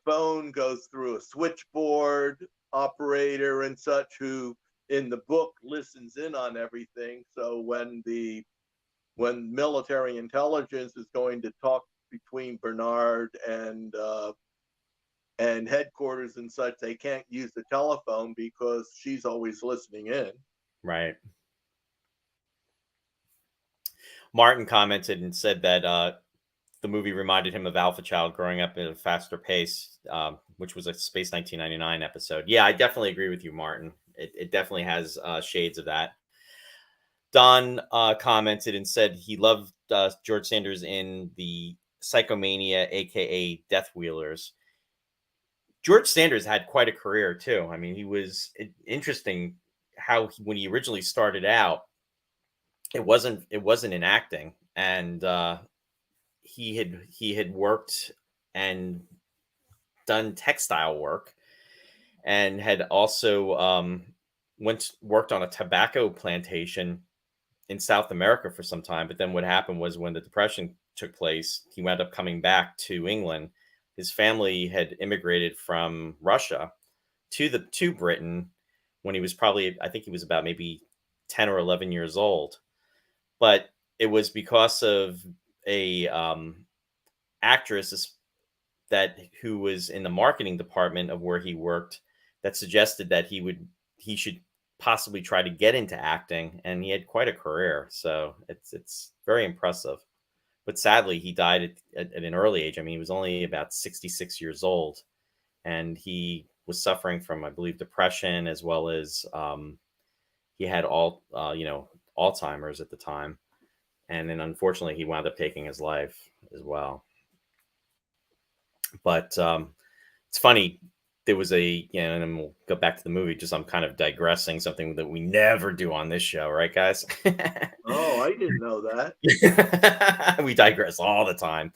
phone goes through a switchboard operator and such, who in the book listens in on everything. So when military intelligence is going to talk between Bernard and headquarters and such, they can't use the telephone because she's always listening in. Right. Martin commented and said that the movie reminded him of Alpha Child growing up at a faster pace, which was a Space 1999 episode. Yeah, I definitely agree with you, Martin. It definitely has shades of that. Don commented and said he loved George Sanders in the Psychomania, aka Death Wheelers. George Sanders had quite a career too. I mean, he was interesting how when he originally started out, it wasn't in acting, and he had worked and done textile work, and had also worked on a tobacco plantation in South America for some time. But then what happened was when the Depression took place, he wound up coming back to England. His family had immigrated from Russia to Britain when he was I think he was about maybe 10 or 11 years old. But it was because of a actress who was in the marketing department of where he worked that suggested that he should possibly try to get into acting, and he had quite a career. So it's very impressive. But sadly, he died at an early age. I mean, he was only about 66 years old, and he was suffering from, I believe, depression, as well as he had Alzheimer's at the time. And then unfortunately, he wound up taking his life as well. But it's funny. There was and then we'll go back to the movie. Just I'm kind of digressing, something that we never do on this show, right, guys? Oh, I didn't know that. We digress all the time.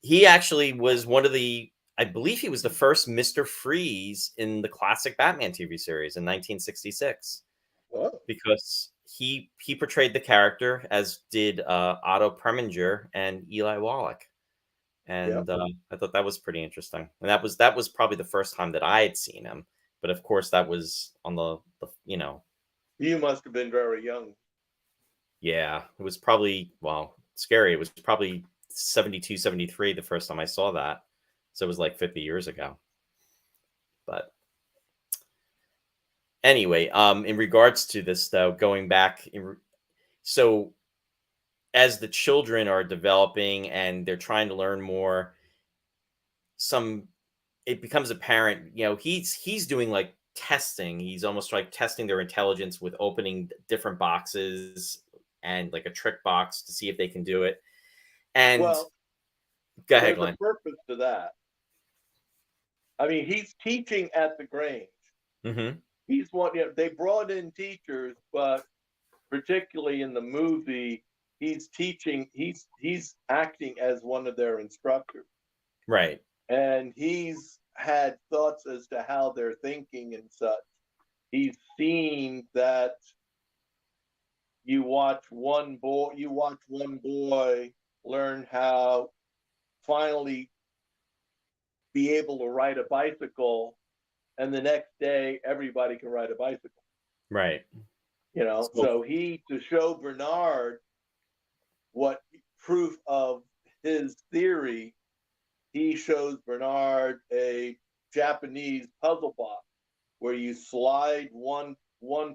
He actually was I believe he was the first Mr. Freeze in the classic Batman TV series in 1966. Whoa. Because he portrayed the character, as did Otto Preminger and Eli Wallach. Yeah. and I thought that was pretty interesting. And that was probably the first time that I had seen him. But of course, that was on the. You must have been very young. Yeah, it was probably, well, scary. It was probably 72, 73 the first time I saw that. So it was like 50 years ago. But anyway, in regards to this though, going back so as the children are developing and they're trying to learn more, some it becomes apparent, he's doing like testing. He's almost like testing their intelligence with opening different boxes and like a trick box to see if they can do it. And Well, go ahead, there's a Glenn. purpose to that. I mean, he's teaching at the Grange. Hmm. He's one. They brought in teachers, but particularly in the movie, he's teaching. He's acting as one of their instructors, Right. and he's had thoughts as to how they're thinking and such. He's seen that you watch one boy learn how finally be able to ride a bicycle, and the next day everybody can ride a bicycle. Right. So, So he, to show Bernard what proof of his theory, he shows Bernard a Japanese puzzle box where you slide one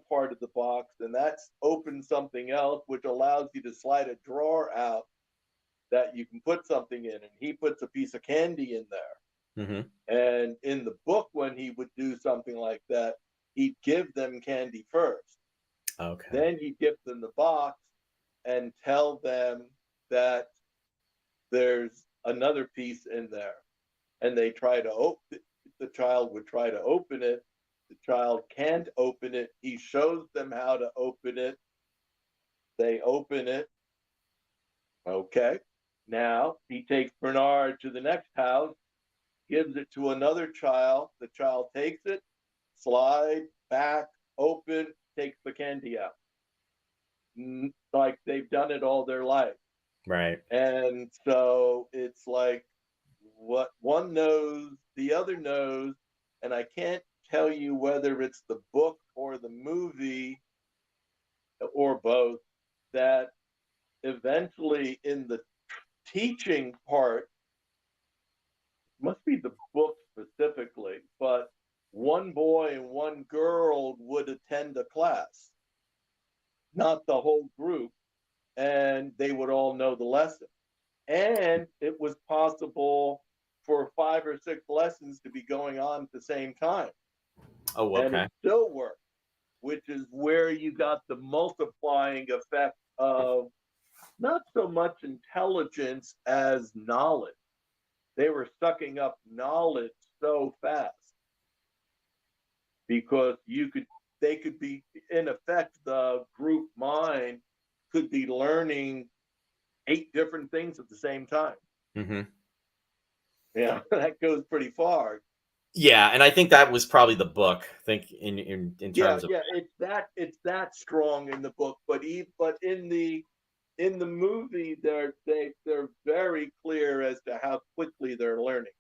part of the box and that's opens something else, which allows you to slide a drawer out that you can put something in. And he puts a piece of candy in there. hmm. And in the book, when he would do something like that, he'd give them candy first. Okay. Then he'd give them the box and tell them that there's another piece in there. And they try to open the child would try to open it. The child can't open it. He shows them how to open it. They open it. Okay. Now he takes Bernard to the next house, gives it to another child. The child takes it, slide back, open, takes the candy out. Like they've done it all their life. Right. And so it's like what one knows, the other knows. And I can't tell you whether it's the book or the movie or both, that eventually in the teaching part, must be the book specifically, but one boy and one girl would attend a class, not the whole group, and they would all know the lesson. And it was possible for 5 or 6 lessons to be going on at the same time. Oh, And okay. it still worked, which is where you got the multiplying effect of not so much intelligence as knowledge. They were sucking up knowledge so fast because they could be, in effect, the group mind could be learning 8 different things at the same time. Hmm. Yeah, that goes pretty far. Yeah, and I think that was probably the book. I think in Yeah, terms of. yeah, it's that strong in the book, but in the movie, they're very clear as to how quickly they're learning,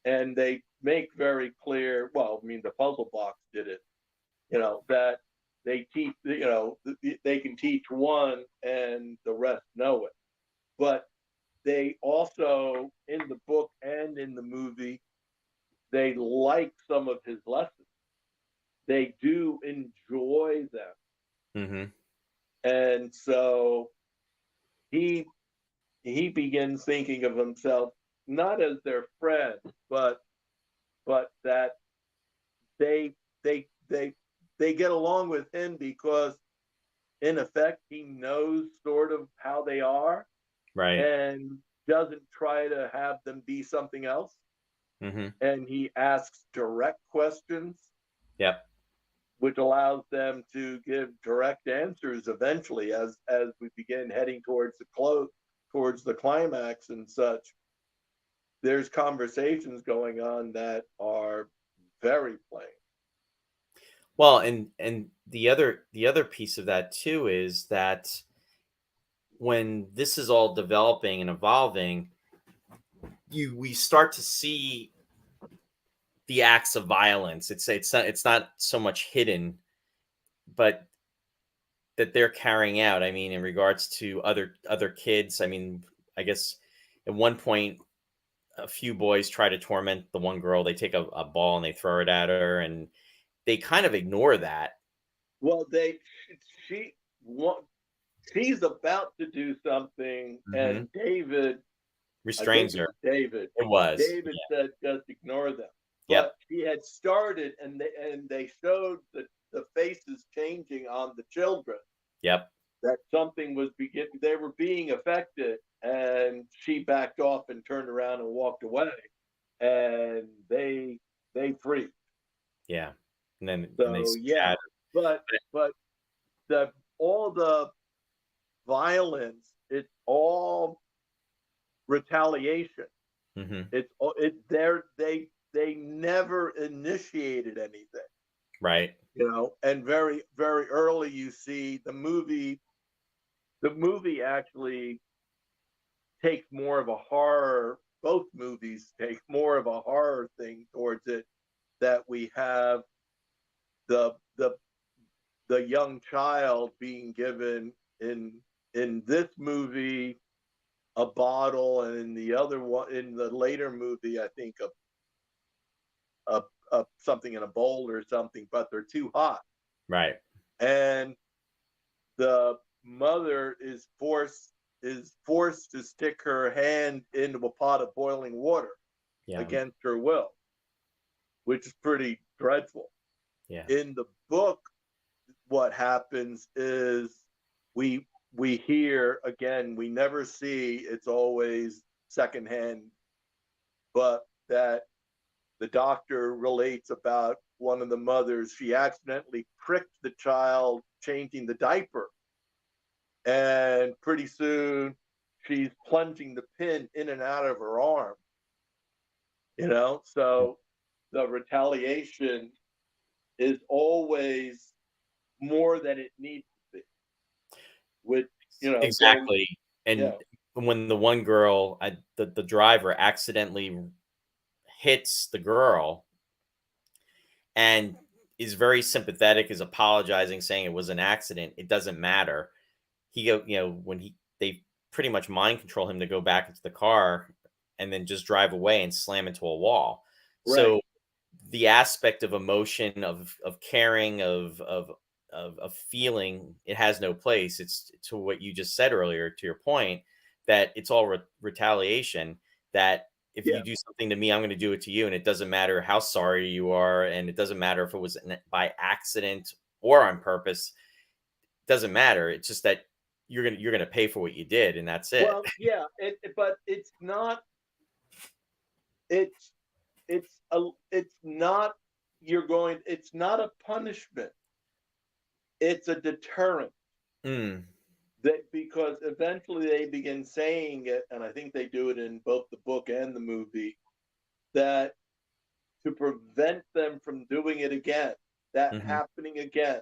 and they make very clear. Well, I mean, the puzzle box did it. That they teach. They can teach one, and the rest know it. But they also, in the book and in the movie, they like some of his lessons. They do enjoy them, Hmm. and so he he begins thinking of himself not as their friend, but that they they they they get along with him because in effect he knows sort of how they are Right. and doesn't try to have them be something else, Hmm. and he asks direct questions Yep. which allows them to give direct answers eventually as we begin heading towards the climax and such. There's conversations going on that are very plain. Well, and the other piece of that too is that when this is all developing and evolving, we start to see the acts of violence. It's not so much hidden, but that they're carrying out. I mean, in regards to other kids. I mean, I guess at one point a few boys try to torment the one girl. They take a ball and they throw it at her, and they kind of ignore that. Well, she wa- she's about to do something, Hmm. and David, I think Restrains it her. was David. It was. David said, "Just ignore them." Yep. But she had started, and they showed the faces changing on the children. Yep. That something was beginning. They were being affected, and she backed off and turned around and walked away, and they freaked. Yeah. And they So yeah, scatter. but the all the violence, it's all retaliation. Hmm. They never initiated anything, Right. and very very early you see the movie actually takes more of a horror, both movies take more of a horror thing towards it, that we have the the the young child being given in this movie a bottle, and in the other one, in the later movie, I think a something in a bowl or something, but they're too hot, Right. and the mother is forced to stick her hand into a pot of boiling water Yeah. against her will, which is pretty dreadful. Yeah. In the book, what happens is we we hear again, we never see, it's always secondhand, but that the doctor relates about one of the mothers, she accidentally pricked the child changing the diaper, and pretty soon she's plunging the pin in and out of her arm, so the retaliation is always more than it needs to be, which goes. Exactly. Yeah, And when the one girl, the driver accidentally hits the girl and is very sympathetic, is apologizing, saying it was an accident. It doesn't matter. When they pretty much mind control him to go back into the car and then just drive away and slam into a wall. right. So the aspect of emotion, of caring, of feeling, it has no place. It's to what you just said earlier, to your point, that it's all retaliation. That if you Yeah. do something to me, I'm going to do it to you, and it doesn't matter how sorry you are, and it doesn't matter if it was by accident or on purpose. It doesn't matter. It's just that you're gonna pay for what you did, and that's it. Well, yeah, but it's not. It's it's not. You're going. It's not a punishment. It's a deterrent. Mm, That because eventually they begin saying it, and I think they do it in both the book and the movie, that to prevent them from doing it again, that hmm. happening again,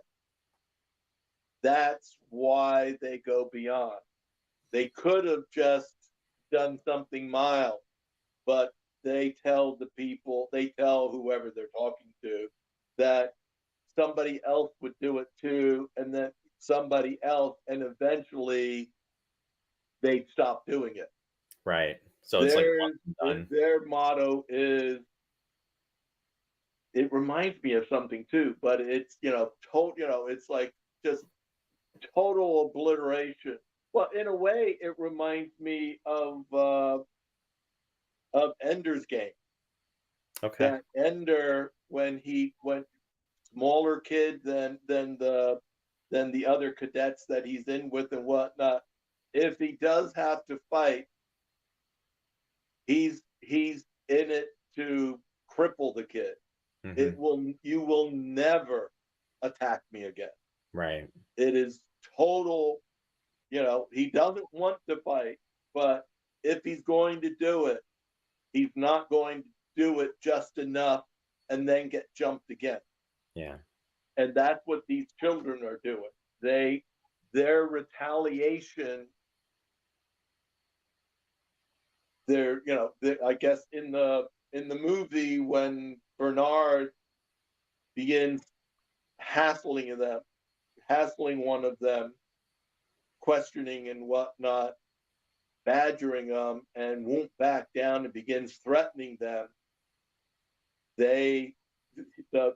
that's why they go beyond. They could have just done something mild, but they tell whoever they're talking to that somebody else would do it too, and then somebody else, and eventually they'd stop doing it. Right. So it's like Their once and done. their motto is, it reminds me of something too, but it's it's like just total obliteration. Well, in a way, it reminds me of Ender's Game. Okay. That Ender, when he went smaller kid than the other cadets that he's in with and whatnot, if he does have to fight, he's in it to cripple the kid. Hmm. You will never attack me again. Right. It is total. He doesn't want to fight, but if he's going to do it, he's not going to do it just enough and then get jumped again. Yeah. And that's what these children are doing. Their retaliation they're, I guess in the movie, when Bernard begins hassling them, hassling one of them, questioning and whatnot, badgering them, and won't back down and begins threatening them, they, the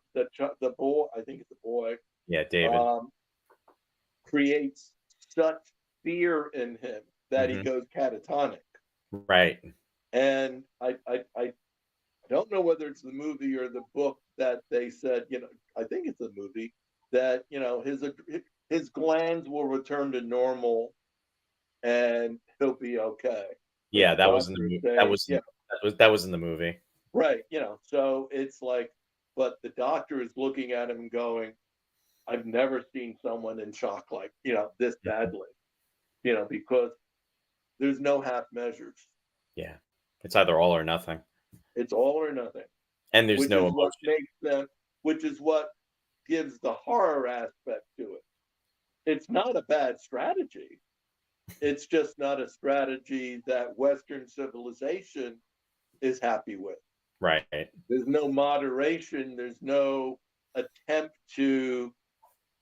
boy, I think it's a boy, Yeah, David. Creates such fear in him that he goes catatonic. Right. And I don't know whether it's the movie or the book that they said, I think it's a movie, that, his glands will return to normal and he'll be okay. Yeah, The that was in the doctors movie. say, That was in the movie. right. So it's like, but the doctor is looking at him going, I've never seen someone in shock like, this badly, because there's no half measures. Yeah. It's either all or nothing. It's all or nothing, And there's which no is what emotion. makes them, which is what gives the horror aspect to it. It's not a bad strategy. It's just not a strategy that Western civilization is happy with. Right. There's no moderation. There's no attempt to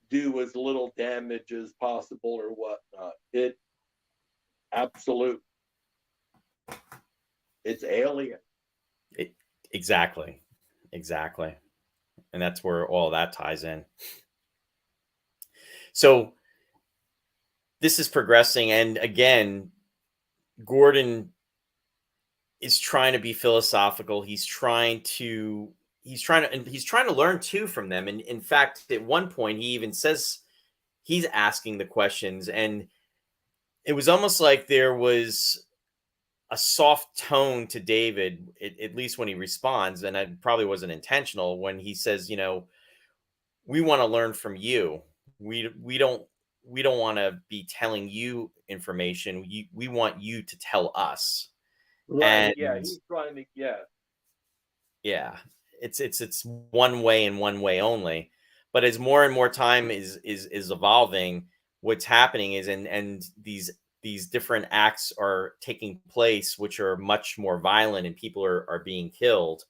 do as little damage as possible or whatnot. It absolute. It's alien. Exactly. Exactly. And that's where all that ties in. So this is progressing. And again, Gordon is trying to be philosophical. And he's trying to learn too from them. And in fact, at one point, he even says he's asking the questions. And it was almost like there was a soft tone to David, at least when he responds. And it probably wasn't intentional when he says, we want to learn from you. We don't want to be telling you information. We want you to tell us. Right. And Yeah. He's trying to. Yeah. yeah, it's one way and one way only. But as more and more time is evolving, what's happening is and these different acts are taking place, which are much more violent, and people are being killed.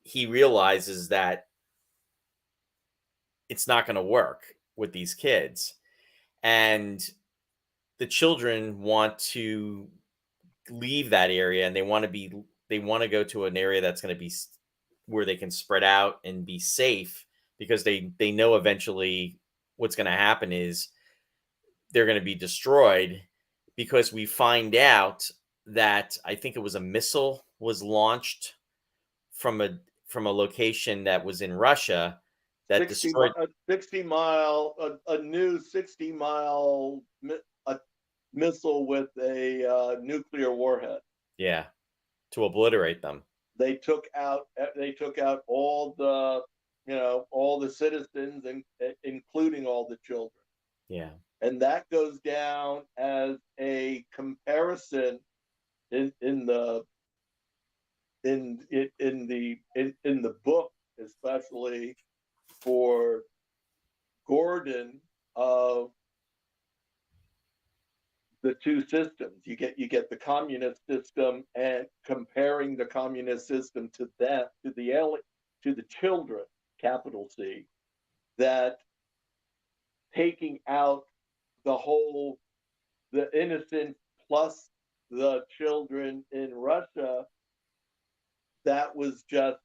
He realizes that it's not going to work with these kids, and the children want to leave that area, and they want to go to an area that's going to be where they can spread out and be safe, because they know eventually what's going to happen is they're going to be destroyed, because we find out that I think it was a missile was launched from a location that was in Russia that 60, destroyed. 60 mile, a new 60-mile a missile with a nuclear warhead. Yeah, to obliterate them. They took out all the citizens, and including all the children. Yeah. And that goes down as a comparison in the book, especially for Gordon, of the two systems. You get the communist system, and comparing the communist system to the children, capital C, that taking out the innocent plus the children in Russia, that was just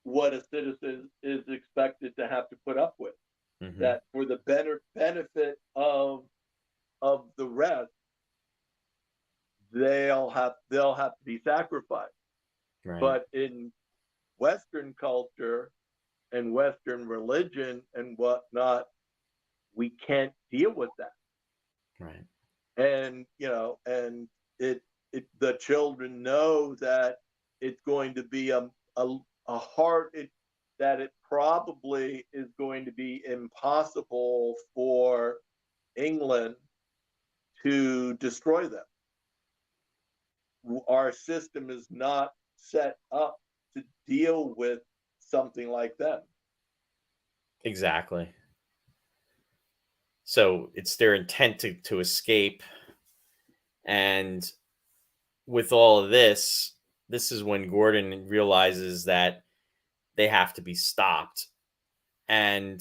what a citizen is expected to have to put up with. Mm-hmm. That for the better benefit of the rest, they'll have to be sacrificed. Right. But in Western culture and Western religion and whatnot, we can't deal with that. Right. And the children know that it's going to be a hard, that it probably is going to be impossible for England to destroy them. Our system is not set up to deal with something like that. Exactly. So it's their intent to escape, and with all of this, this is when Gordon realizes that they have to be stopped. And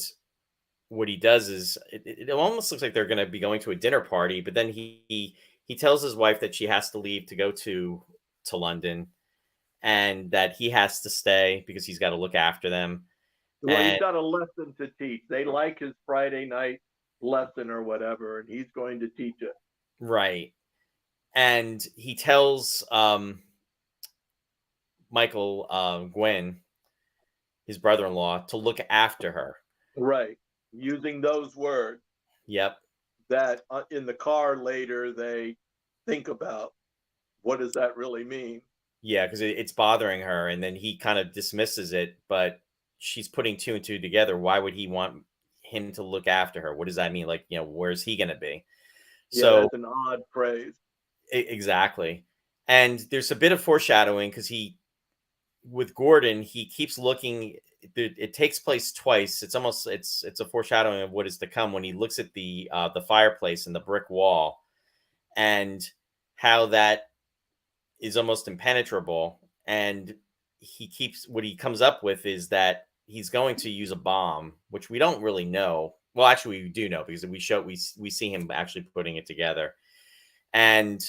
what he does is it almost looks like they're going to be going to a dinner party, but then he tells his wife that she has to leave to go to London, and that he has to stay because he's got to look after them. Well, he's And got a lesson to teach. They like his Friday night lesson or whatever, and he's going to teach it. right. And he tells Michael Gwen, his brother-in-law, to look after her. Right. Using those words Yep. that in the car later they think about, what does that really mean? Yeah, because it's bothering her, and then he kind of dismisses it, but she's putting two and two together. Why would he want him to look after her? What does that mean? Like, where's he going to be? Yeah, So that's an odd phrase. exactly. And there's a bit of foreshadowing because with Gordon, he keeps looking. It takes place twice. It's a foreshadowing of what is to come when he looks at the fireplace and the brick wall, and how that is almost impenetrable. And what he comes up with is that he's going to use a bomb, which we don't really know. Well, actually, we do know because we see him actually putting it together, and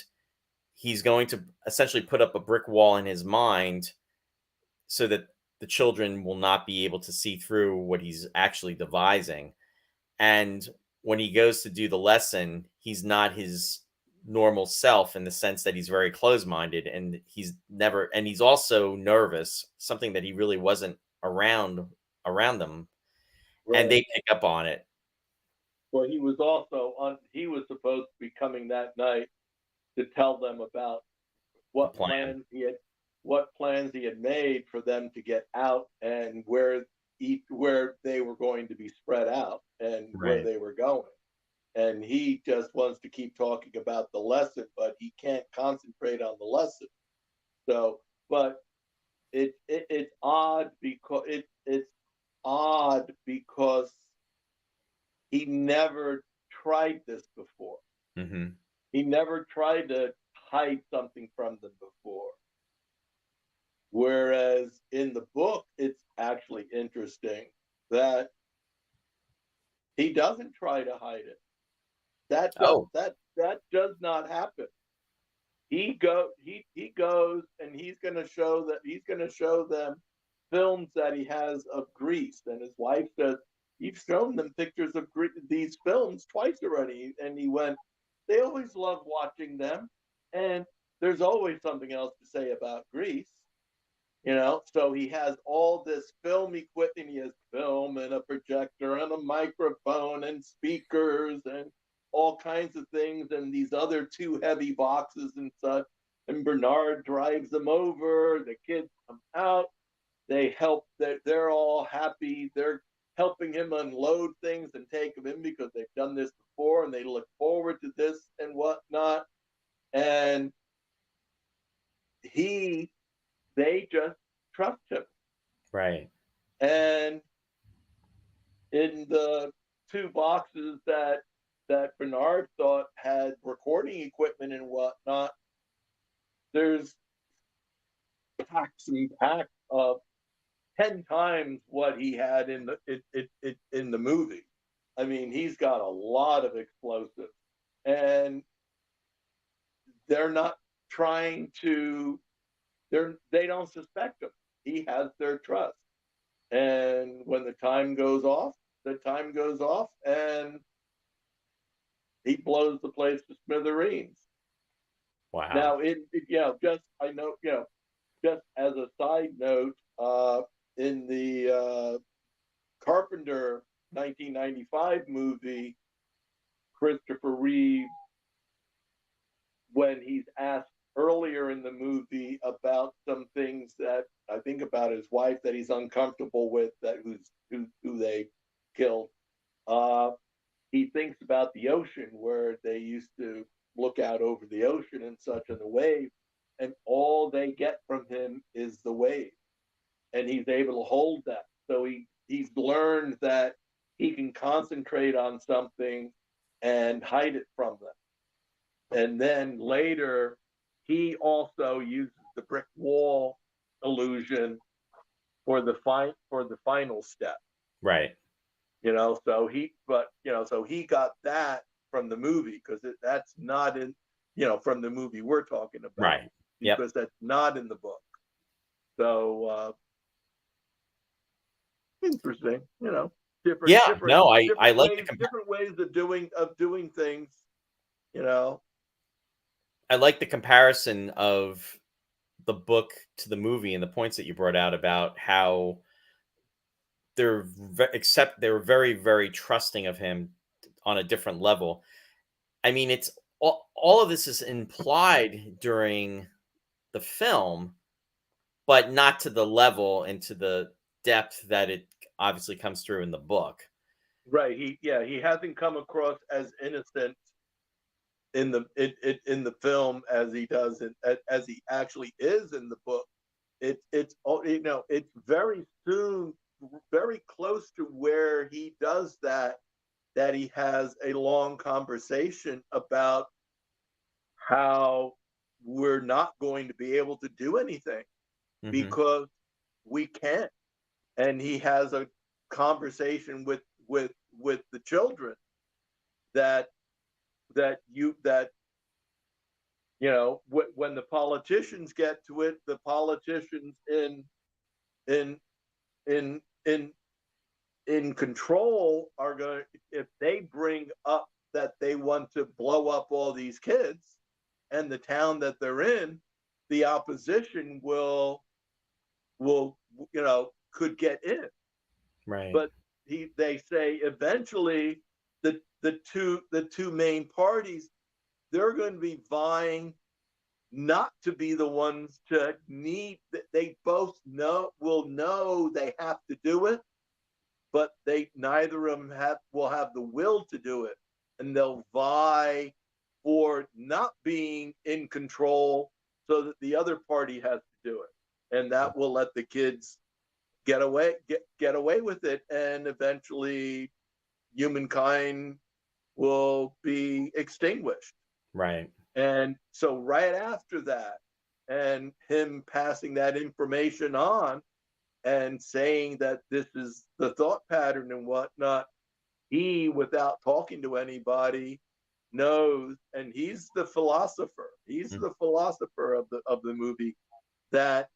he's going to essentially put up a brick wall in his mind so that the children will not be able to see through what he's actually devising. And when he goes to do the lesson, he's not his normal self, in the sense that he's very close-minded, and he's also nervous, something that he really wasn't around them, and Right. they pick up on it. Well, he was also he was supposed to be coming that night to tell them about The what plan. plans he had made for them to get out, and where they were going to be spread out and where Right. they were going. And he just wants to keep talking about the lesson, but he can't concentrate on the lesson. So, but it's odd because it's odd because he never tried this before. Hmm. He never tried to hide something from them before. Whereas in the book, it's actually interesting that he doesn't try to hide it. Oh, That does not happen. He goes and he's going to show them films that he has of Greece, and his wife says, "You've shown them pictures of these films twice already," and he went, "They always love watching them, and there's always something else to say about Greece." So he has all this film equipment. He has film and a projector and a microphone and speakers and all kinds of things, and these other two heavy boxes and such. And Bernard drives them over. The kids come out. They help. They're all happy. They're helping him unload things and take them in because they've done this before, and they look forward to this and whatnot. And he they just trust him. right. And in the two boxes that Bernard thought had recording equipment and whatnot, there's packs and packs of 10 times what he had in the movie. I mean, he's got a lot of explosives, and they're not trying to. They don't suspect him. He has their trust. And when the time goes off, and he blows the place to smithereens. Wow. Now, just as a side note, in the Carpenter 1995 movie, Christopher Reeve, when he's asked earlier in the movie about some things that I think about his wife that he's uncomfortable with, who they killed. Uh, he thinks about the ocean where they used to look out over the ocean and such, and the wave, and all they get from him is the wave, and he's able to hold that. So he's learned that he can concentrate on something and hide it from them. And then later, he also uses the brick wall illusion for the final step. Right. So he got that from the movie, because that's not in, from the movie we're talking about, Right. Yep. because that's not in the book. So interesting, different, Yeah. different, No, I different like ways, different ways of doing things. I like the comparison of the book to the movie and the points that you brought out about how they're very, very trusting of him on a different level. I mean, it's all of this is implied during the film, but not to the level and to the depth that it obviously comes through in the book. Right. He hasn't come across as innocent in the film as he does as he actually is in the book. It's very soon, very close to where he does that he has a long conversation about how we're not going to be able to do anything Hmm. because we can't. And he has a conversation with the children that that when the politicians get to it, the politicians in in in in control are going, if they bring up that they want to blow up all these kids and the town that they're in, the opposition will could get in. Right. But they say eventually the two main parties, they're going to be vying not to be the ones to need. They both will know they have to do it, but neither of them will have the will to do it, and they'll vie for not being in control so that the other party has to do it, and that will let the kids get away with it, and eventually humankind will be extinguished. Right. And so right after that, and him passing that information on and saying that this is the thought pattern and whatnot, he, without talking to anybody, knows, and he's the philosopher. He's Mm. the philosopher of the movie, that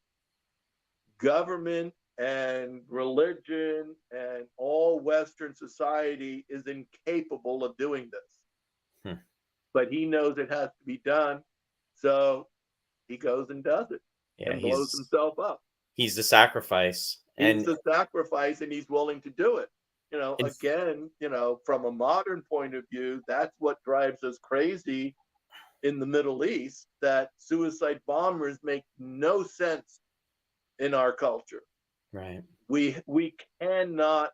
government and religion and all Western society is incapable of doing this. Hmm. But he knows it has to be done, so he goes and does it Yeah, and blows himself up. he's the sacrifice. He's And the sacrifice, and he's willing to do it. in Again, from a modern point of view, that's what drives us crazy in the Middle East, that suicide bombers make no sense in our culture. right. We cannot,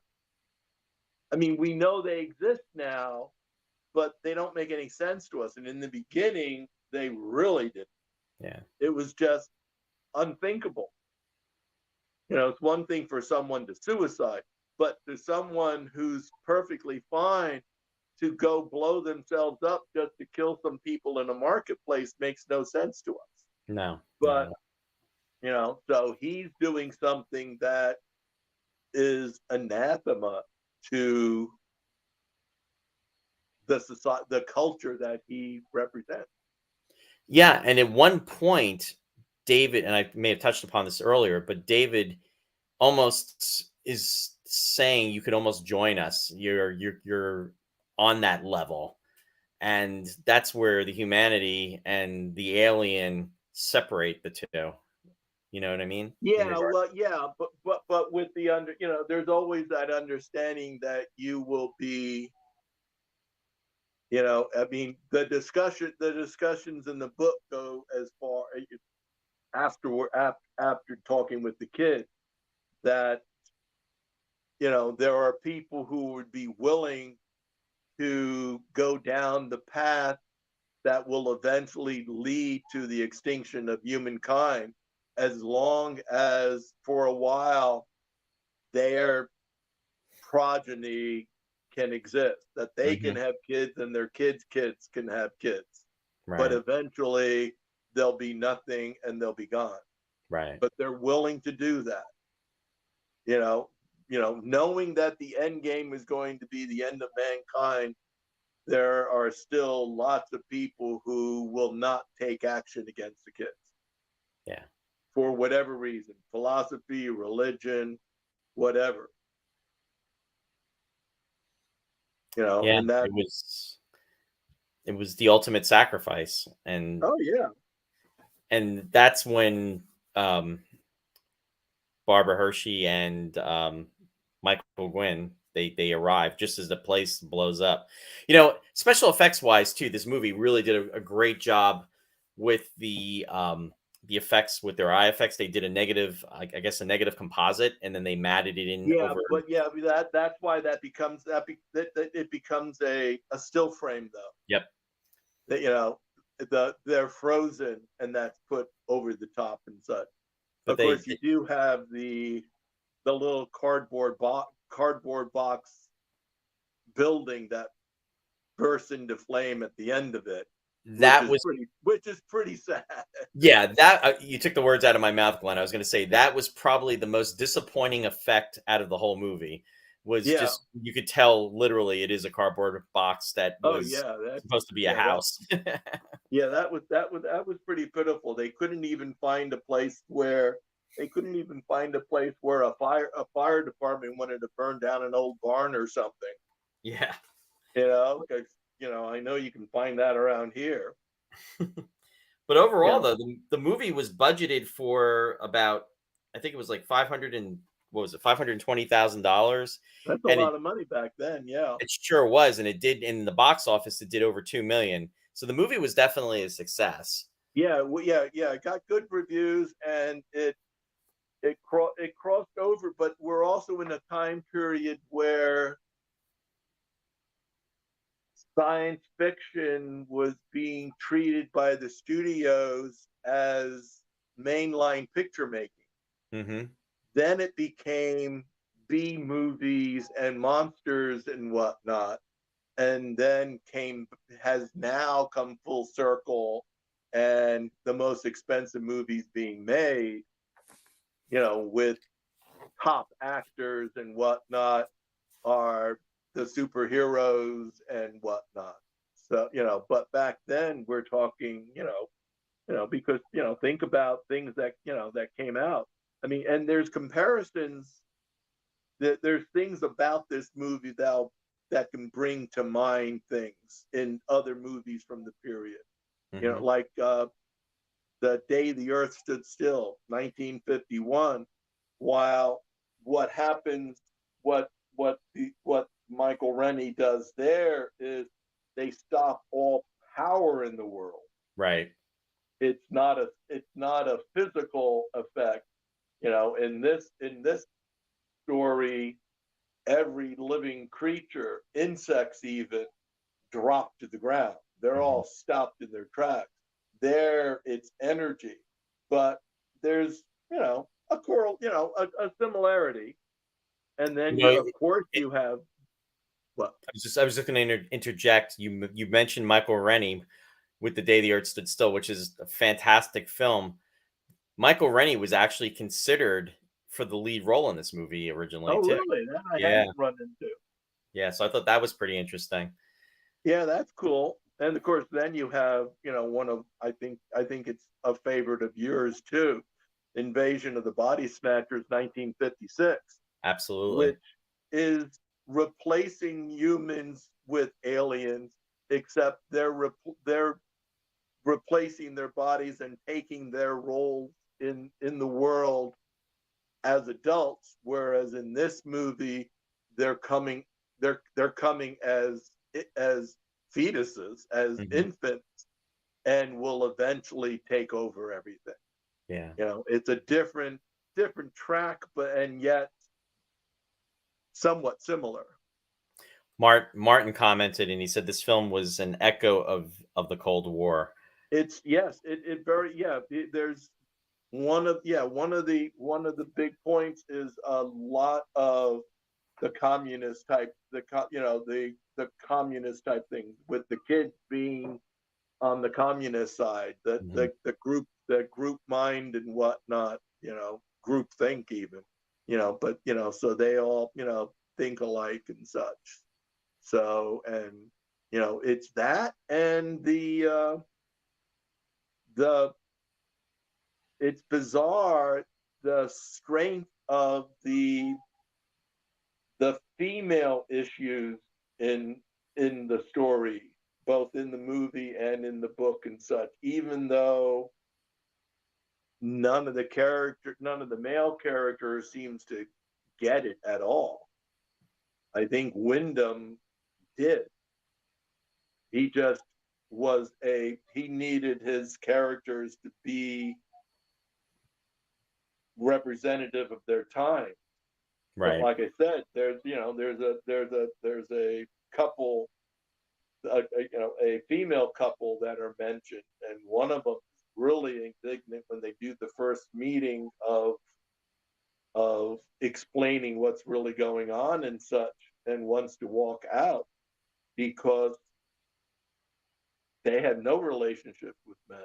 I mean, we know they exist now, but they don't make any sense to us. And in the beginning, they really didn't. Yeah. It was just unthinkable. It's one thing for someone to suicide, but to someone who's perfectly fine to go blow themselves up just to kill some people in a marketplace makes no sense to us. No. But, so he's doing something that is anathema to the society, the culture that he represents. Yeah, and at one point, David, and I may have touched upon this earlier, but David almost is saying you could almost join us. You're on that level. And that's where the humanity and the alien separate the two. You know what I mean? In Yeah, regard. well, yeah, but with the there's always that understanding that you will be, I mean, the discussions in the book go as far after talking with the kid, that there are people who would be willing to go down the path that will eventually lead to the extinction of humankind, as long as for a while their progeny can exist, that they can Mhm. have kids and their kids' kids can have kids. But Right. eventually there'll be nothing and they'll be gone. Right. But they're willing to do that. You know, knowing that the end game is going to be the end of mankind, there are still lots of people who will not take action against the kids. Yeah. For whatever reason, philosophy, religion, whatever. You know, Yeah. and that. It was the ultimate sacrifice, and Oh yeah. that's when Barbara Hershey and Michael Gwynn they arrive just as the place blows up. You know, special effects wise too, this movie really did a great job with the effects with their eye effects. They did a negative, I guess, a negative composite, and then they matted it in Yeah, over. but yeah, that's why that becomes that it becomes a still frame though. Yep. That, you know, they're frozen and that's put over the top and such. But Of course, you do have the little cardboard box building that bursts into flame at the end of it, that was which is pretty sad. Yeah, that you took the words out of my mouth, Glenn. I was going to say that was probably the most disappointing effect out of the whole movie. Was Yeah. just you could tell literally it is a cardboard box that was supposed to be a house. That was pretty pitiful. They couldn't even find a place where a fire department wanted to burn down an old barn or something. Yeah. You know, because I know you can find that around here. But overall, though, the movie was budgeted for about, I think it was like $520,000. That's a lot of money back then. Yeah, it sure was, and it did in the box office. It did over 2 million. So the movie was definitely a success. Yeah, it got good reviews, and it crossed over. But we're also in a time period where science fiction was being treated by the studios as mainline picture making. Mm-hmm. Then it became B movies and monsters and whatnot, and then has now come full circle, and the most expensive movies being made, with top actors and whatnot, are the superheroes and whatnot. So, but back then we're talking, because, think about things that, that came out. I mean, and there's comparisons there's things about this movie that can bring to mind things in other movies from the period. Mm-hmm. Like The Day the Earth Stood Still, 1951. While what Michael Rennie does there is they stop all power in the world. Right. It's not a physical effect. In this story, every living creature, insects even, drop to the ground. They're all stopped in their tracks. There, it's energy, but there's a similarity, and then of course you have what? I was just going to interject. You mentioned Michael Rennie with The Day the Earth Stood Still, which is a fantastic film. Michael Rennie was actually considered for the lead role in this movie originally. Oh, too. really? That I hadn't run into. Yeah, so I thought that was pretty interesting. Yeah, that's cool. And of course, then you have, one of I think it's a favorite of yours too, Invasion of the Body Snatchers, 1956. Absolutely. Which is replacing humans with aliens, except they're replacing their bodies and taking their roles in the world as adults, whereas in this movie they're coming as fetuses, as infants, and will eventually take over everything. Yeah. It's a different track, and yet somewhat similar. Martin commented, and he said this film was an echo of the Cold War. It's it very there's one of the big points is a lot of the communist type the communist type thing, with the kids being on the communist side, the group mind and whatnot, group think even, but so they all think alike and such. So, and it's that, and the it's bizarre, the strength of the female issues in the story, both in the movie and in the book and such, even though none of the male characters seems to get it at all. I think Wyndham did. He just he needed his characters to be representative of their time. Right. But like I said, there's a couple, a female couple that are mentioned, and one of them is really indignant when they do the first meeting of explaining what's really going on and such, and wants to walk out because they had no relationship with men.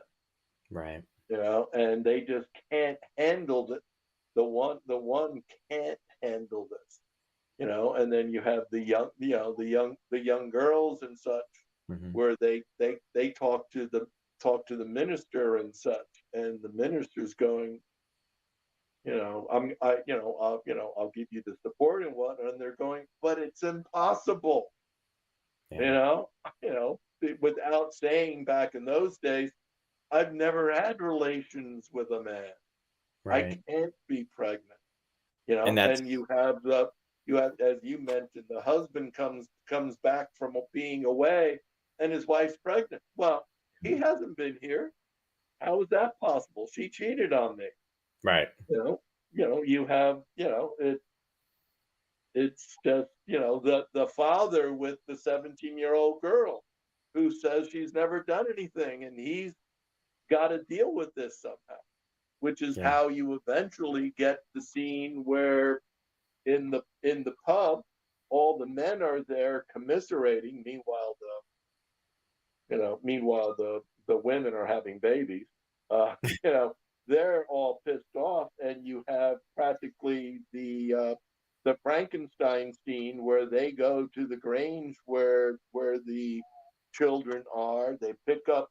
Right. And they just can't handle it. The one can't handle this. And then you have the young girls and such, where they talk to the minister and such, and the minister's going, I'll give you the support and what, and they're going, but it's impossible. Yeah. Without saying, back in those days, I've never had relations with a man. Right. I can't be pregnant. And you have, as you mentioned, the husband comes back from being away, and his wife's pregnant. Well, he hasn't been here. How is that possible? She cheated on me. Right. You have, it's just, the father with the 17-year-old girl who says she's never done anything, and he's got to deal with this somehow, which is how you eventually get the scene where in the pub, all the men are there commiserating. Meanwhile, the women are having babies. They're all pissed off, and you have practically the Frankenstein scene where they go to the Grange where the children are. They pick up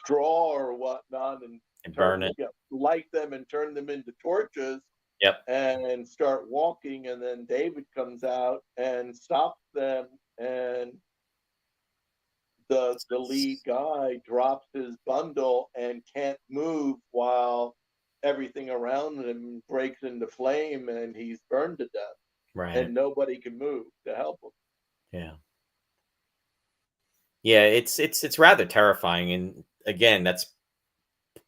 straw or whatnot and burn it. light them and turn them into torches. Yep. And start walking, and then David comes out and stops them, and the lead guy drops his bundle and can't move while everything around him breaks into flame, and he's burned to death. Right. And nobody can move to help him. Yeah. Yeah, it's rather terrifying, and again, that's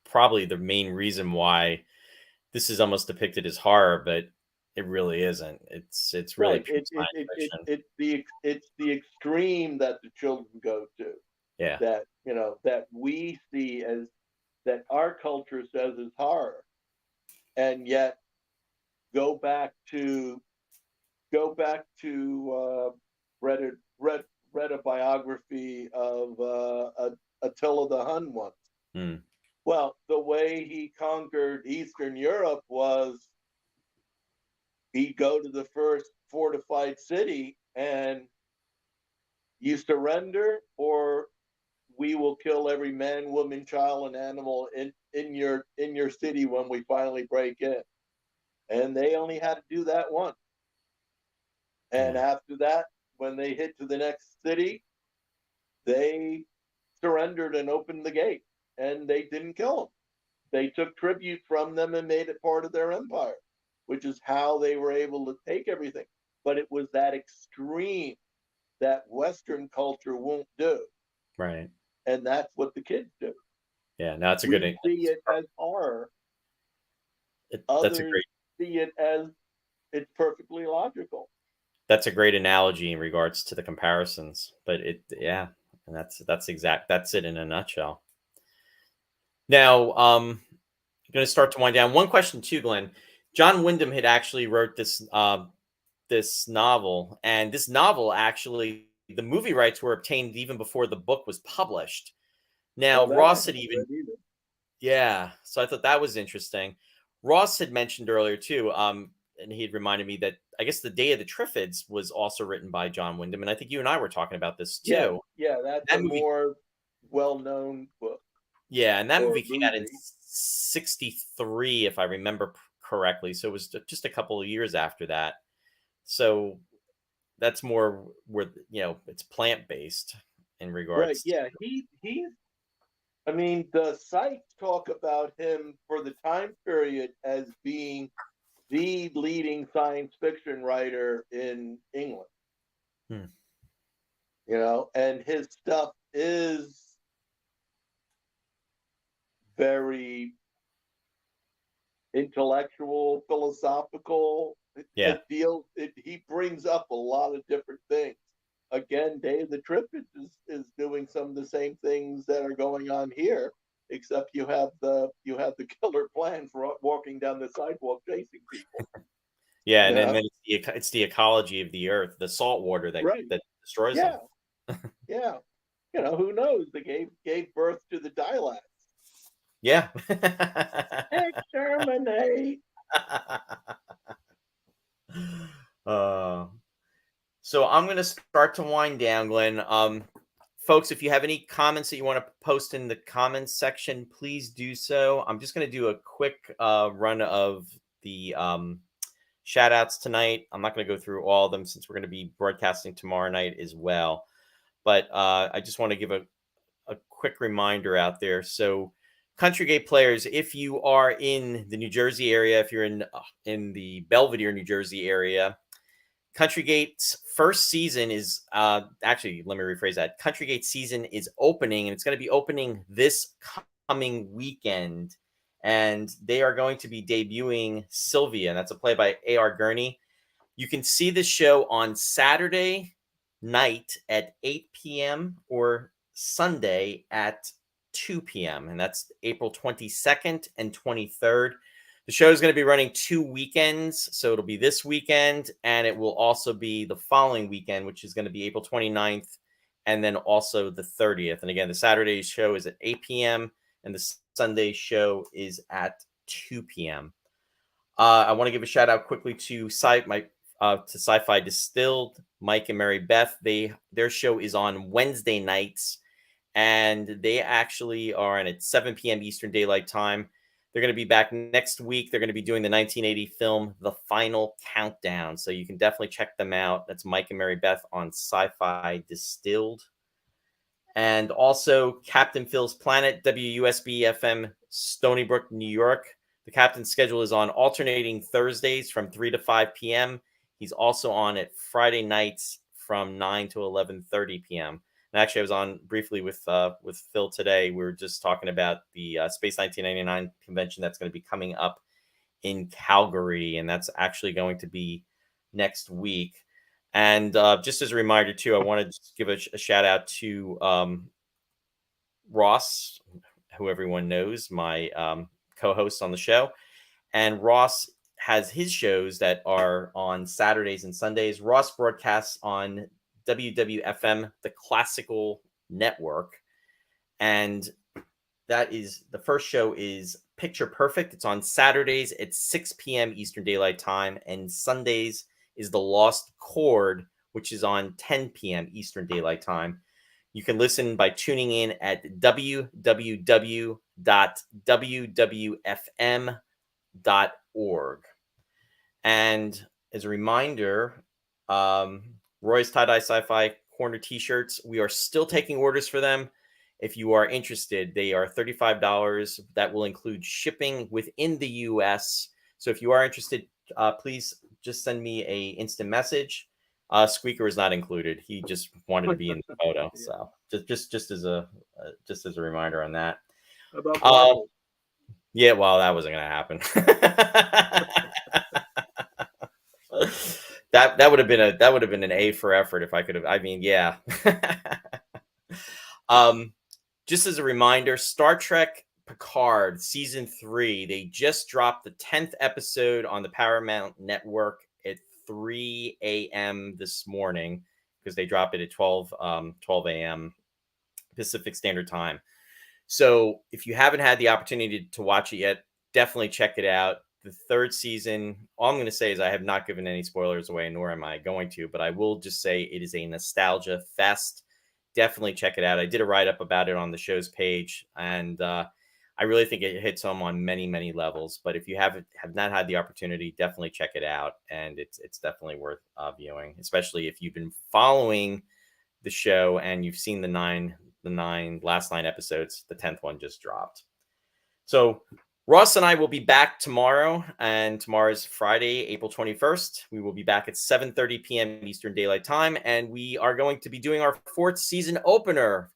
probably the main reason why this is almost depicted as horror, but it really isn't. It's really right. pure science fiction. It's the extreme that the children go to. Yeah. That we see as, that our culture says is horror, and yet go back to read a biography of Attila the Hun once. Well, the way he conquered Eastern Europe was he'd go to the first fortified city and you surrender, or we will kill every man, woman, child, and animal in your city when we finally break in. And they only had to do that once. And after that, when they hit to the next city, they surrendered and opened the gate, and they didn't kill them. They took tribute from them and made it part of their empire, which is how they were able to take everything. But it was that extreme that Western culture won't do. Right. And that's what the kids do. Yeah, no, that's a good. We see it as horror. That's a great. See it as it's perfectly logical. That's a great analogy in regards to the comparisons, but and that's it in a nutshell. Now, I'm going to start to wind down. One question too, Glenn. John Wyndham had actually wrote this this novel, and this novel actually the movie rights were obtained even before the book was published. Oh, Now, that I Ross had haven't even, read either. yeah, so I thought that was interesting. Ross had mentioned earlier too, and he had reminded me that I guess The Day of the Triffids was also written by John Wyndham, and I think you and I were talking about this Yeah, too. yeah, that's a That movie, more well-known book yeah, and that or movie came out in movie. '63, if I remember correctly. So it was just a couple of years after that. So that's more where it's plant based in Right, regards to, yeah, he's I mean, the sites talk about him for the time period as being the leading science fiction writer in England, Hmm. and his stuff is very intellectual, philosophical. Yeah. He brings up a lot of different things. Again, Day of the Trip is doing some of the same things that are going on here, except you have the killer plan for walking down the sidewalk chasing people. Yeah, and then Yeah, it's the ecology of the earth, the salt water that right. destroys them. Yeah, yeah. Who knows? They gave birth to the dilats. Yeah. Exterminate. uh, so I'm going to start to wind down, Glenn. Folks, if you have any comments that you want to post in the comments section, please do so. I'm just going to do a quick run of the shout outs tonight. I'm not going to go through all of them since we're going to be broadcasting tomorrow night as well. But I just want to give a quick reminder out there. So, Country Gate players, if you are in the New Jersey area, if you're in the Belvedere, New Jersey area, Country Gate's first season is actually, let me rephrase that. Country Gate season is opening, and it's going to be opening this coming weekend. And they are going to be debuting Sylvia, and that's a play by A.R. Gurney. You can see the show on Saturday night at 8 p.m. or Sunday at 2 p.m. And that's April 22nd and 23rd. The show is going to be running 2 weekends. So it'll be this weekend, and it will also be the following weekend, which is going to be April 29th and then also the 30th. And again, the Saturday show is at 8 p.m. and the Sunday show is at 2 p.m. I want to give a shout out quickly to Sci-Fi Distilled, Mike and Mary Beth. Their show is on Wednesday nights, and they actually are on at 7 p.m. Eastern Daylight Time. They're going to be back next week. They're going to be doing the 1980 film The Final Countdown, so you can definitely check them out. That's Mike and Mary Beth on Sci-Fi Distilled. And also Captain Phil's Planet, WUSB FM, Stony Brook, New York. The captain's schedule is on alternating Thursdays from 3 to 5 p.m. He's also on at Friday nights from 9 to 11:30 p.m. And actually, I was on briefly with Phil today. We were just talking about the Space 1999 convention that's going to be coming up in Calgary, and that's actually going to be next week. And just as a reminder, too, I wanted to give a shout out to Ross, who everyone knows, my co-host on the show. And Ross has his shows that are on Saturdays and Sundays. Ross broadcasts on WWFM, the Classical Network. And that is the first show is Picture Perfect. It's on Saturdays at 6 p.m. Eastern Daylight Time. And Sundays is The Lost Chord, which is on 10 p.m. Eastern Daylight Time. You can listen by tuning in at www.wwfm.org. And as a reminder, Roy's Tie-Dye Sci-Fi Corner t-shirts, we are still taking orders for them. If you are interested, they are $35. That will include shipping within the U.S. So if you are interested, please just send me a instant message. Squeaker is not included. He just wanted to be in the photo. So just as a reminder on that. How about Bible? Yeah, well, that wasn't going to happen. that would have been an A for effort if I could have. I mean, yeah. Just as a reminder, Star Trek Picard season 3, they just dropped the 10th episode on the Paramount Network at 3 a.m. this morning. because they drop it at 12 a.m. Pacific Standard Time. So if you haven't had the opportunity to watch it yet, definitely check it out. The third season, all I'm going to say is I have not given any spoilers away, nor am I going to, but I will just say it is a nostalgia fest. Definitely check it out. I did a write-up about it on the show's page, and I really think it hits home on many, many levels. But if you have not had the opportunity, definitely check it out, and it's definitely worth viewing, especially if you've been following the show and you've seen the last 9 episodes. The 10th one just dropped. So Ross and I will be back tomorrow, and tomorrow's Friday, April 21st. We will be back at 7:30 p.m. Eastern Daylight Time, and we are going to be doing our 4th season opener.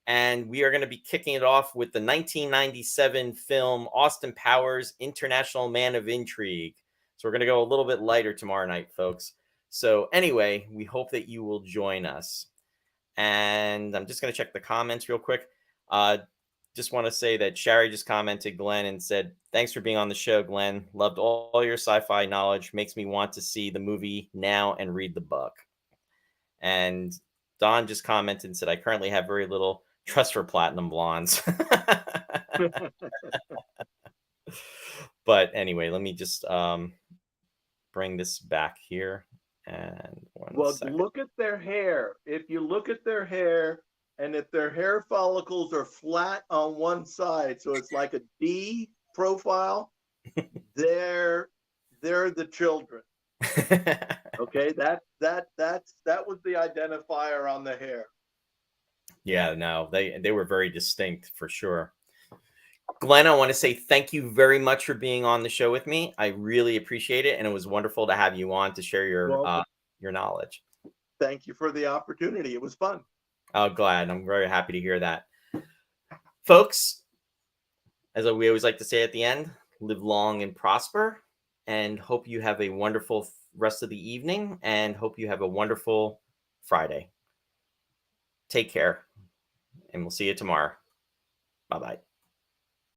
And we are going to be kicking it off with the 1997 film Austin Powers, International Man of Intrigue. So we're going to go a little bit lighter tomorrow night, folks. So anyway, we hope that you will join us. And I'm just going to check the comments real quick. Just want to say that Shari just commented, Glenn, and said, thanks for being on the show, Glenn. Loved all your sci-fi knowledge. Makes me want to see the movie now and read the book. And Don just commented and said, I currently have very little trust for platinum blondes. But anyway, let me just bring this back here. And look at their hair. If you look at their hair, and if their hair follicles are flat on one side, so it's like a D profile, they're the children. Okay, that was the identifier on the hair. Yeah, no, they were very distinct for sure. Glenn, I want to say thank you very much for being on the show with me. I really appreciate it, and it was wonderful to have you on to share your knowledge. Thank you for the opportunity. It was fun. Oh, glad. I'm very happy to hear that. Folks, as we always like to say at the end, live long and prosper, and hope you have a wonderful rest of the evening, and hope you have a wonderful Friday. Take care, and we'll see you tomorrow. Bye-bye.